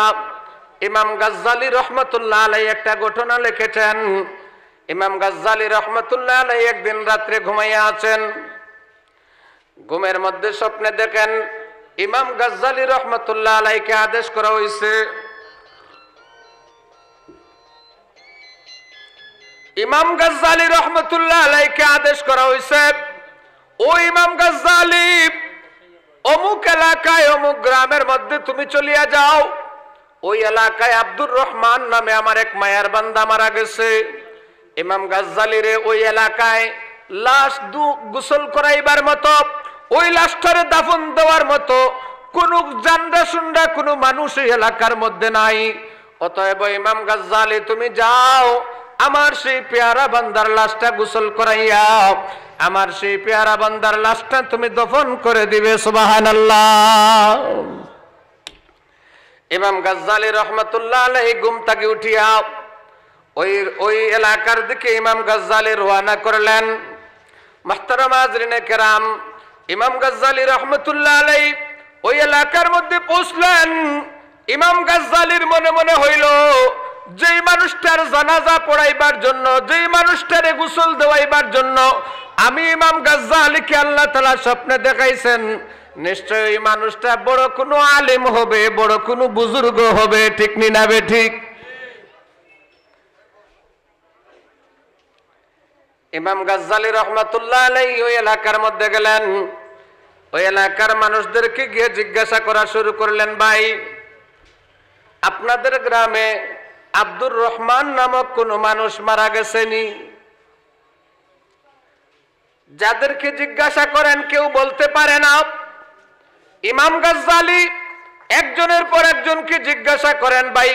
ইমাম গাজ্জালী রহমাতুল্লাহ আলাইহি একটা ঘটনা লিখেছেন। ইমাম গাজ্জালী রহমাতুল্লাহ আলাইহি একদিন রাত্রে ঘুমাইয়া আছেন। ঘুমের মধ্যে স্বপ্নে দেখেন ইমাম গাজ্জালী রহমাতুল্লাহ আলাইহিকে আদেশ করা হয়েছে, ইমাম গাজ্জালী রহমাতুল্লাহ আলাইহিকে আদেশ করা হয়েছে, ও ইমাম গাজ্জালী, অমুক এলাকায় অমুক গ্রামের মধ্যে তুমি চলিয়া যাও। ওই এলাকায় আব্দুর রহমান নামে আমার এক মায়ার বান্দা মারা গেছে। ইমাম গাজ্জালীর ওই এলাকায় লাশ গোসল করাইবার মতো, ওই লাশটারে দাফন দেওয়ার মতো কোন জান্ডা সুন্ডা কোনো মানুষ এই এলাকার মধ্যে নাই। অতএব ইমাম গাজ্জালী তুমি যাও, আমার সেই পেয়ারা বান্দার লাশটা গোসল করাইয়া আমার সেই পেয়ারা বান্দার লাশটা তুমি দফন করে দিবে। সুবহানাল্লাহ। ইমাম গাজ্জালী রহমাতুল্লাহ আলাইহি ঘুম থেকে উঠিয়া ওই এলাকার দিকে ইমাম গাজ্জালী রওনা করলেন। মুহতারাম হাজরিনে কেরাম, ইমাম গাজ্জালী রহমাতুল্লাহ আলাইহি ওই এলাকার মধ্যে পৌঁছলেন। ইমাম গাজ্জালীর মনে মনে হইল, যেই মানুষটার জানাজা পড়াইবার জন্য, যেই মানুষটারে গোসল দেওয়াইবার জন্য আমি ইমাম গাজ্জালীকে আল্লাহ তাআলা স্বপ্নে দেখাইছেন, নিশ্চয় এই মানুষটা বড় কোনো আলেম হবে, বড় কোনো বুজুর্গ হবে। ঠিক নি না বে ঠিক? ইমাম গাজ্জালী রহমাতুল্লাহ আলাইহি ওই এলাকার মধ্যে গেলেন। ওই এলাকার মানুষদেরকে গিয়ে জিজ্ঞাসা করা শুরু করলেন, ভাই আপনাদের গ্রামে আব্দুর রহমান নামক কোন মানুষ মারা গেছেনি? যাদেরকে জিজ্ঞাসা করেন কেউ বলতে পারে না। ইমাম গাজ্জালী একজনের পর একজনকে জিজ্ঞাসা করেন, ভাই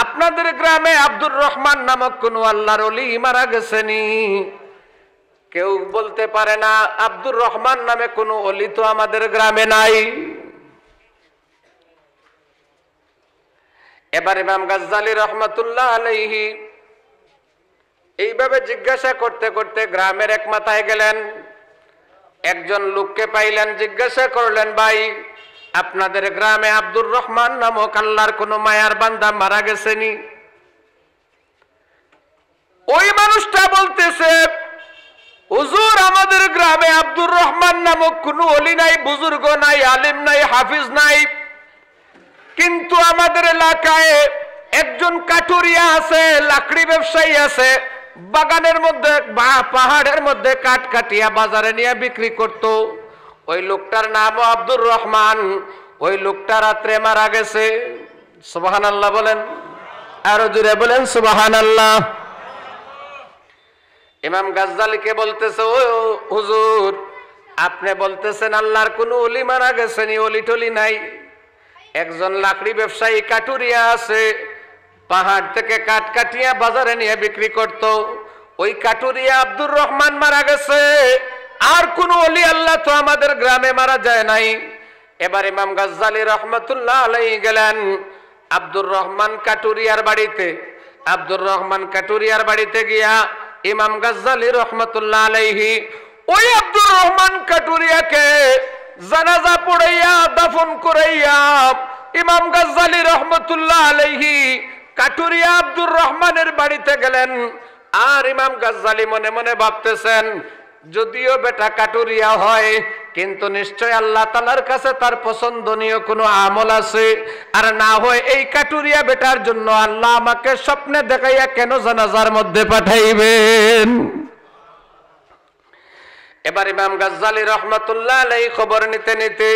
আপনাদের গ্রামে আব্দুর রহমান নামক কোন আল্লাহর ওলি মারা গেছেনি? কেউ বলতে পারে না আব্দুর রহমান নামে কোনো ওলি তো আমাদের গ্রামে নাই। এবার ইমাম গাজ্জালী রহমাতুল্লাহ আলাইহি এইভাবে জিজ্ঞাসা করতে করতে গ্রামের এক মাথায় গেলেন। একজন লোককে পাইলেন, জিজ্ঞাসা করলেন, ভাই আপনাদের গ্রামে আব্দুর রহমান নামক আল্লাহর কোন মায়ার বান্দা মারা গেছেনি? ওই মানুষটা বলতেছে, হুজুর আমাদের গ্রামে আব্দুর রহমান নামক কোন ওলি নাই, বুজুর্গ নাই, আলিম নাই, হাফিজ নাই, কিন্তু আমাদের এলাকায় একজন কাঠুরিয়া আছে, লাকড়ি ব্যবসায়ী আছে, বাগানের মধ্যে বা পাহাড়ের মধ্যে কাঠ কাটিয়া বাজারে নিয়ে বিক্রি করত। ওই লোকটার নামও আব্দুর রহমান। ওই লোকটা রাত্রে মারা গেছে। সুবহানাল্লাহ বলেন, আরো জোরে বলেন সুবহানাল্লাহ। ইমাম গাজ্জালীকে বলতেছে, ও হুজুর আপনি বলতেছেন আল্লাহর কোন ওলি মারা গেছেনি? ওলি টলি নাই। একজন লাকড়ি ব্যবসায়ী কাঠুরিয়া আছে, পাহাড় থেকে কাঠ কাটিয়া বাজারে নিয়ে বিক্রি করত। ওই কাঠুরিয়া আব্দুর রহমান মারা গেছে, আর কোন ওলি আল্লাহ তো আমাদের গ্রামে মারা যায় নাই। এবার ইমাম গাজ্জালী রহমাতুল্লাহ আলাইহি গেলেন আব্দুর রহমান কাঠুরিয়ার বাড়িতে। আব্দুর রহমান কাঠুরিয়ার বাড়িতে গিয়া ইমাম গাজ্জালী রহমাতুল্লাহ আলাইহি ওই আব্দুর রহমান কাঠুরিয়াকে জানাজা পড়াইয়া দাফন করাইয়া ইমাম গাজ্জালী রহমাতুল্লাহ আলাইহি কাঠুরিয়া আব্দুর রহমানের বাড়িতে গেলেন। আর ইমাম গাজ্জালী মনে মনে ভাবতেছেন, যদিও বেটা কাঠুরিয়া হয় কিন্তু নিশ্চয় আল্লাহ তাআলার কাছে তার পছন্দনীয় কোনো আমল আছে, আর না হয় এই কাঠুরিয়া বেটার জন্য আল্লাহ আমাকে স্বপ্নে দেখাইয়া কেন জানাজার মধ্যে পাঠাইবেন। এবার ইমাম গাজ্জালী রহমাতুল্লাহ আলাইহি খবর নিতে নিতে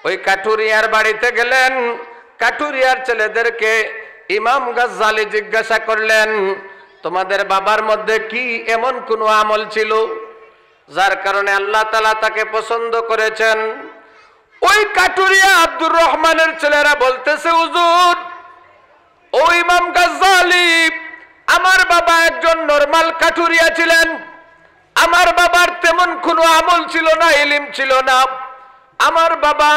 ওই কাঠুরিয়ার বাড়িতে গেলেন। কাঠুরিয়ার ছেলেদেরকে ইমাম গাজ্জালী জিজ্ঞাসা করলেন, তোমাদের বাবার মধ্যে কি এমন কোনো আমল ছিল যার কারণে আল্লাহ তাআলা তাকে পছন্দ করেছেন? ওই কাঠুরিয়া আব্দুর রহমানের ছেলেরা বলতেছে, হুজুর ও ইমাম গাজ্জালী, আমার বাবা একজন নরমাল কাঠুরিয়া ছিলেন। আমার বাবার তেমন কোনো আমল ছিল না, ইলম ছিল না। আমার বাবা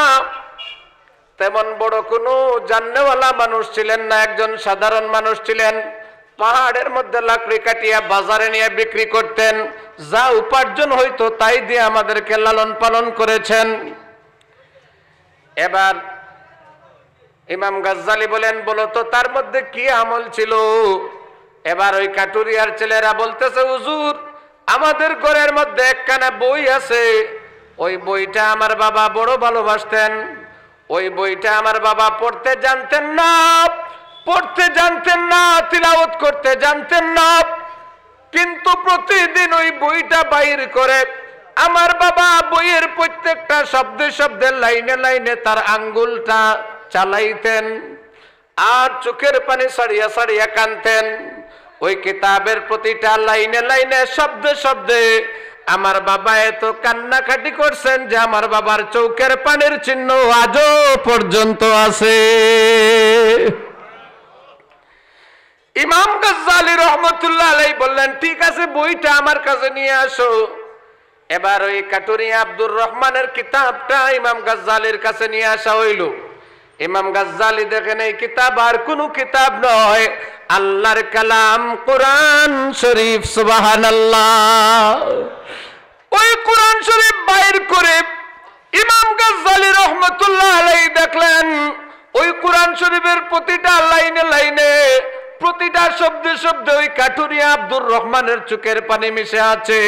তেমন বড় কোনো জান্নেওয়ালা মানুষ ছিলেন না, একজন সাধারণ মানুষ ছিলেন। পাহাড়ের মধ্যে লাকড়ি কাটিয়া বাজারে নিয়ে বিক্রি করতেন, যা উপার্জন হইতো তাই দিয়ে আমাদেরকে লালন পালন করেছেন। এবার ইমাম গাজ্জালী বলেন, বলো তো তার মধ্যে কি আমল ছিল? এবার ওই কাঠুরিয়ার ছেলেরা বলতেছে, হুজুর আমাদের ঘরের মধ্যে একখানা বই আছে, ওই বইটা আমার বাবা বড় ভালোবাসতেন। ওই বইটা আমার বাবা পড়তে জানতেন না, তিলাওয়াত করতে জানতেন না, কিন্তু প্রতিদিন ওই বইটা বাইর করে আমার বাবা বইয়ের প্রত্যেকটা শব্দে শব্দে লাইনে লাইনে তার আঙ্গুলটা চালাইতেন, আর চোখের পানি সারিয়া সারিয়া কাঁদতেন। ওই কিতাবের প্রতিটা লাইনে লাইনে শব্দে শব্দে আমার বাবা এত কান্নাকাটি করছেন যে আমার বাবার চোখের পানির চিহ্ন আজও পর্যন্ত আছে। ইমাম গাজ্জালী রহমাতুল্লাহ আলাইহি বললেন, ঠিক আছে বইটা আমার কাছে নিয়ে আসো। এবার ওই কাঠুরিয়া আব্দুর রহমানের কিতাবটা ইমাম গাজ্জালীর কাছে নিয়ে আসা হইল। ইমাম গাজ্জালী দেখেন এই কিতাব আর কোনো কিতাব নয়, আল্লাহর কালাম কোরআন শরীফ। সুবহানাল্লাহ। ওই কোরআন শরীফ বাইর করে ইমাম গাজ্জালী রহমাতুল্লাহ আলাইহি দেখলেন ওই কোরআন শরীফের প্রতিটা লাইনে লাইনে প্রতিটা শব্দে শব্দে ওই কাঠুরিয়া আব্দুর রহমানের চোখের পানি মিশে আছে।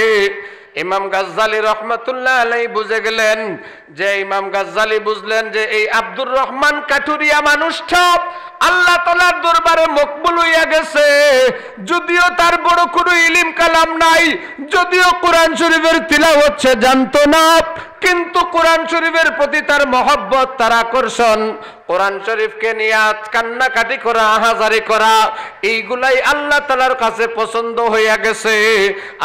ইমাম গাজ্জালী রহমাতুল্লাহ আলাইহি বুঝে গেলেন যে ইমাম গাজ্জালী বুঝলেন যে এই আব্দুর রহমান কাঠুরিয়া মানুষটা আল্লাহ তাআলার দরবারে মকবুল হইয়া গেছে। যদিও তার বড় কোনো ইলম কালাম নাই, যদিও কোরআন শরীফের তিলাওয়াত সে জানতো না, কিন্তু কোরআন শরীফের প্রতি তার মহব্বত, তার আকর্ষণ, কোরআন শরীফকে নিয়ে কান্নাকাটি করা, হাজারি করা, এইগুলাই আল্লাহ তাআলার কাছে পছন্দ হইয়া গেছে।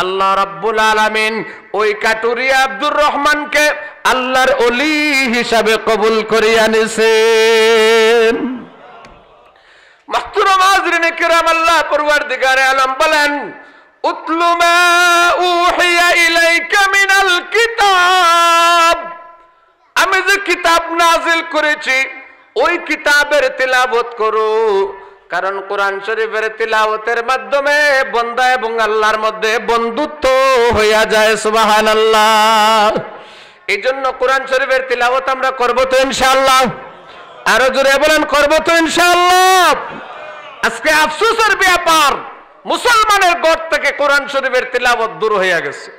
আল্লাহ রাব্বুল আলামিন ওই কাটুরিয়া আব্দুর রহমানকে আল্লাহর ওলি হিসাবে কবুল করিয়া নিছেন। মাহতুরাম হাজরিনে কিরাম, আল্লাহ পরওয়ারদিগারে আলম বলেন, উতলু মা উহিয়া ইলাইকা মিনাল কিতাব, আমি যে কিতাব নাজিল করেছি ওই কিতাবের তিলাওয়াত করো। কারণ কোরআন শরীফের তিলাওয়াতের মাধ্যমে বান্দা এবং আল্লাহর মধ্যে বন্ধুত্ব হইয়া যায়। সুবহানাল্লাহ। এই জন্য কোরআন শরীফের তিলাওয়াত আমরা করব তো ইনশাআল্লাহ? আরো জোরে বলেন, করব তো ইনশাআল্লাহ? আজকে আফসোসের ব্যাপার, মুসলমানের ঘর থেকে কোরআন শরীফের তিলাওয়াত দূর হইয়া গেছে।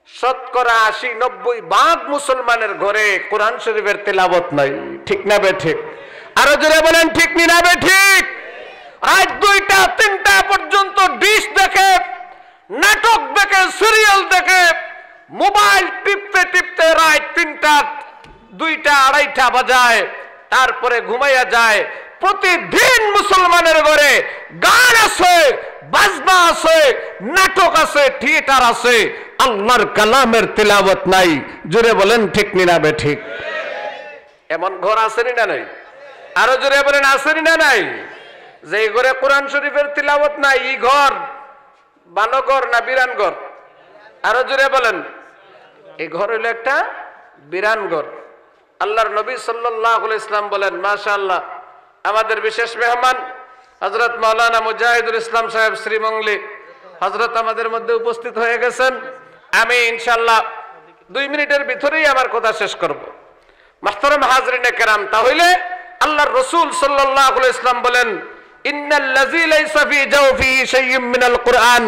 শতকরা 80-90% মুসলমানের ঘরে কোরআন শরীফের তিলাওয়াত নাই। ঠিক না বে ঠিক? আরো জোরে বলেন, ঠিক না বে ঠিক? রাত 2টা-3টা পর্যন্ত ডিশ দেখে, নাটক দেখে, সিরিয়াল দেখে, মোবাইল টিপতে টিপতে রাত 3টা-2টা-2:30 বাজায়, তারপরে ঘুমাইয়া যায়। প্রতিদিন মুসলমানের ঘরে গান আছে, বাজনা আছে, নাটক আছে, থিয়েটার আছে, আল্লাহর কালামের তিলাওয়াত নাই। জোরে বলেন, ঠিক না বে ঠিক? এমন ঘর আছে না নাই? আরো জোরে বলেন, আছে না নাই? যে ঘরে কোরআন শরীফের তিলাওয়াত নাই, এই ঘর ভালো ঘর না বিরান ঘর? আরো জোরে বলেন। এই ঘর হইল একটা বিরান ঘর। আল্লাহর নবী সাল্লাল্লাহু আলাইহি ওয়াসাল্লাম বলেন, মাশাআল্লাহ, আমাদের বিশেষ মেহমান হযরত মাওলানা মুজাহিদুল ইসলাম সাহেব শ্রীমঙ্গলী হযরত আমাদের মধ্যে উপস্থিত হয়ে গেছেন। আমি ইনশাআল্লাহ 2 মিনিটের ভিতরেই আমার কথা শেষ করব। মাহতারাম হাজরিনে কেরাম, তাহলে আল্লাহর রাসূল সাল্লাল্লাহু আলাইহি ওয়াসাল্লাম বলেন, ইন্নাল্লাযী লাইসা ফি জাওফিহি শাইয়্যুম মিনাল কুরআন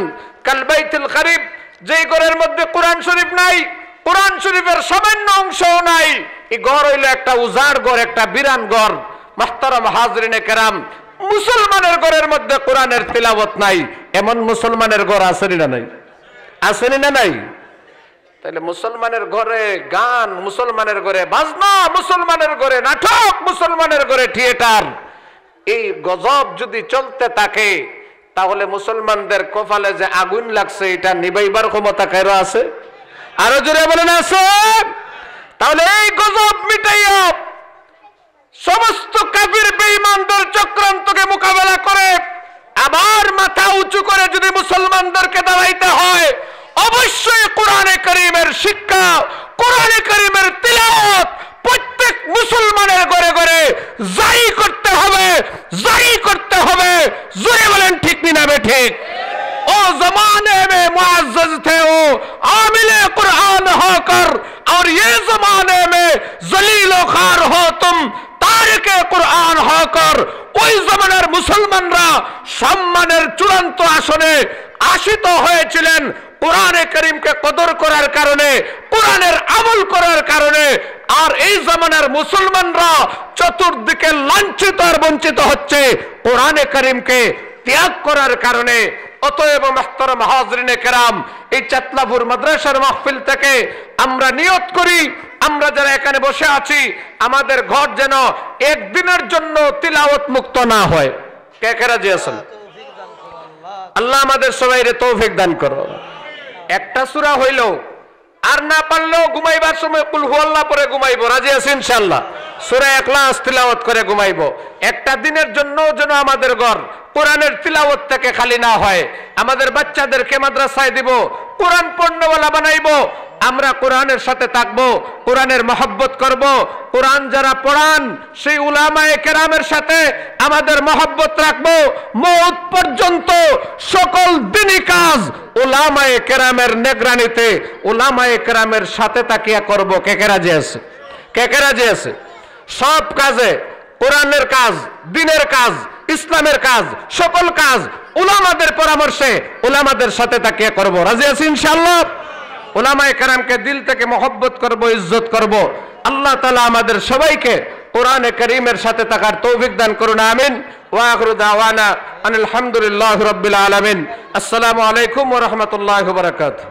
কাল বাইতুল খারিব, যে ঘরের মধ্যে কোরআন শরীফ নাই, কোরআন শরীফের সামান্য অংশও নাই, এই ঘর হইল একটা উজাড় ঘর, একটা বিরান ঘর। মাহতারাম হাজরিনে কেরাম, মুসলমানের ঘরের মধ্যে কোরআনের তিলাওয়াত নাই, এমন মুসলমানের ঘর আছে না নাই? আছে না নাই? তাহলে মুসলমানের ঘরে গান, মুসলমানের ঘরে বাজনা, মুসলমানের ঘরে নাটক, মুসলমানের ঘরে থিয়েটার, এই গজব যদি চলতে থাকে, তাহলে মুসলমানদের কপালে যে আগুন লাগছে এটা নিবাইবার ক্ষমতা কারো আছে? আরো জোরে বলেন, আছে? তাহলে এই গজব মিটাইয়া সমস্ত কাফির বেঈমানদের চক্রান্তকে মোকাবেলা করে আবার মাথা উঁচু করে যদি মুসলমানদেরকে দাঁড়াইতে হয়, অবশ্যই কোরআনে কারীমের শিক্ষা, কোরআনে কারীমের তিলাওয়াত প্রত্যেক মুসলমানের ঘরে ঘরে জারি করতে হবে, জারি করতে হবে। জোরে বলেন, ঠিক না বে ঠিক? ओ जमाने में मुअज़्ज़ज़ थे वो आमिले कुरान होकर, और ये जमाने में जलील व खार हो तुम तारिके कुरान होकर। ওই জমানার মুসলমানরা সম্মানের চূড়ান্ত আসনে আসীত হয়েছিলেন কোরআনে কারীমকে কদর করার কারণে, কোরআনের আমল করার কারণে। আর এই জমানার মুসলমানরা চতুর্দিকে লাঞ্ছিত আর বঞ্চিত হচ্ছে কোরআনে কারীমকে ত্যাগ করার কারণে। অতএব মুহতারাম হাজরিনে কেরাম, এই চাতলাপুর মাদ্রাসার মাহফিল থেকে আমরা নিয়ত করি, আমরা যারা এখানে বসে আছি, আমাদের ঘর যেন একদিনের জন্য তিলাওয়াত মুক্ত না হয়। কে কে রাজি আছেন? আল্লাহ আমাদের সবাইকে তৌফিক দান করো। একটা সূরা হইল, আর না পারলেও ঘুমাইবার সময় কুল হুয়াল্লাহ পরে ঘুমাইবো, রাজি আছি ইনশাআল্লাহ? সূরা ইখলাস তিলাওয়াত করে ঘুমাইবো। একটা দিনের জন্য যেন আমাদের ঘর কোরআনের তিলাওয়াত থেকে খালি না হয়। আমাদের বাচ্চাদেরকে মাদ্রাসায় দিব, কোরআন পড়নেওয়ালা বানাইবো। আমরা কোরআনের সাথে থাকবো, কোরআনের মহব্বত করব। কোরআন যারা পড়ান সেই উলামায়ে কেরামের সাথে আমাদের মহব্বত রাখবো। মওত পর্যন্ত সকল দিনী কাজ উলামায়ে কেরামের নিগরানিতে, উলামায়ে কেরামের সাথে তাকিয়া করব। কে কে রাজি আছে? কে কে রাজি আছে? সব কাজে, কোরআনের কাজ, দ্বীনের কাজ, ইসলামের কাজ, সকল কাজ উলামাদের পরামর্শে, উলামাদের সাথে তাকিয়া করব। রাজি আছি ইনশাআল্লাহ? উলামায়ে কেরামকে দিল থেকে মহব্বত করব, ইজ্জত করব। আল্লাহ তাআলা আমাদের সবাইকে কোরআনে কারীমের সাথে থাকার তৌফিক দান করুন, আমিন। ওয়া আখিরু দাওয়ানা আলহামদুলিল্লাহি রাব্বিল আলামিন। আসসালামু আলাইকুম ওয়া রাহমাতুল্লাহি ওয়া বারাকাতুহু।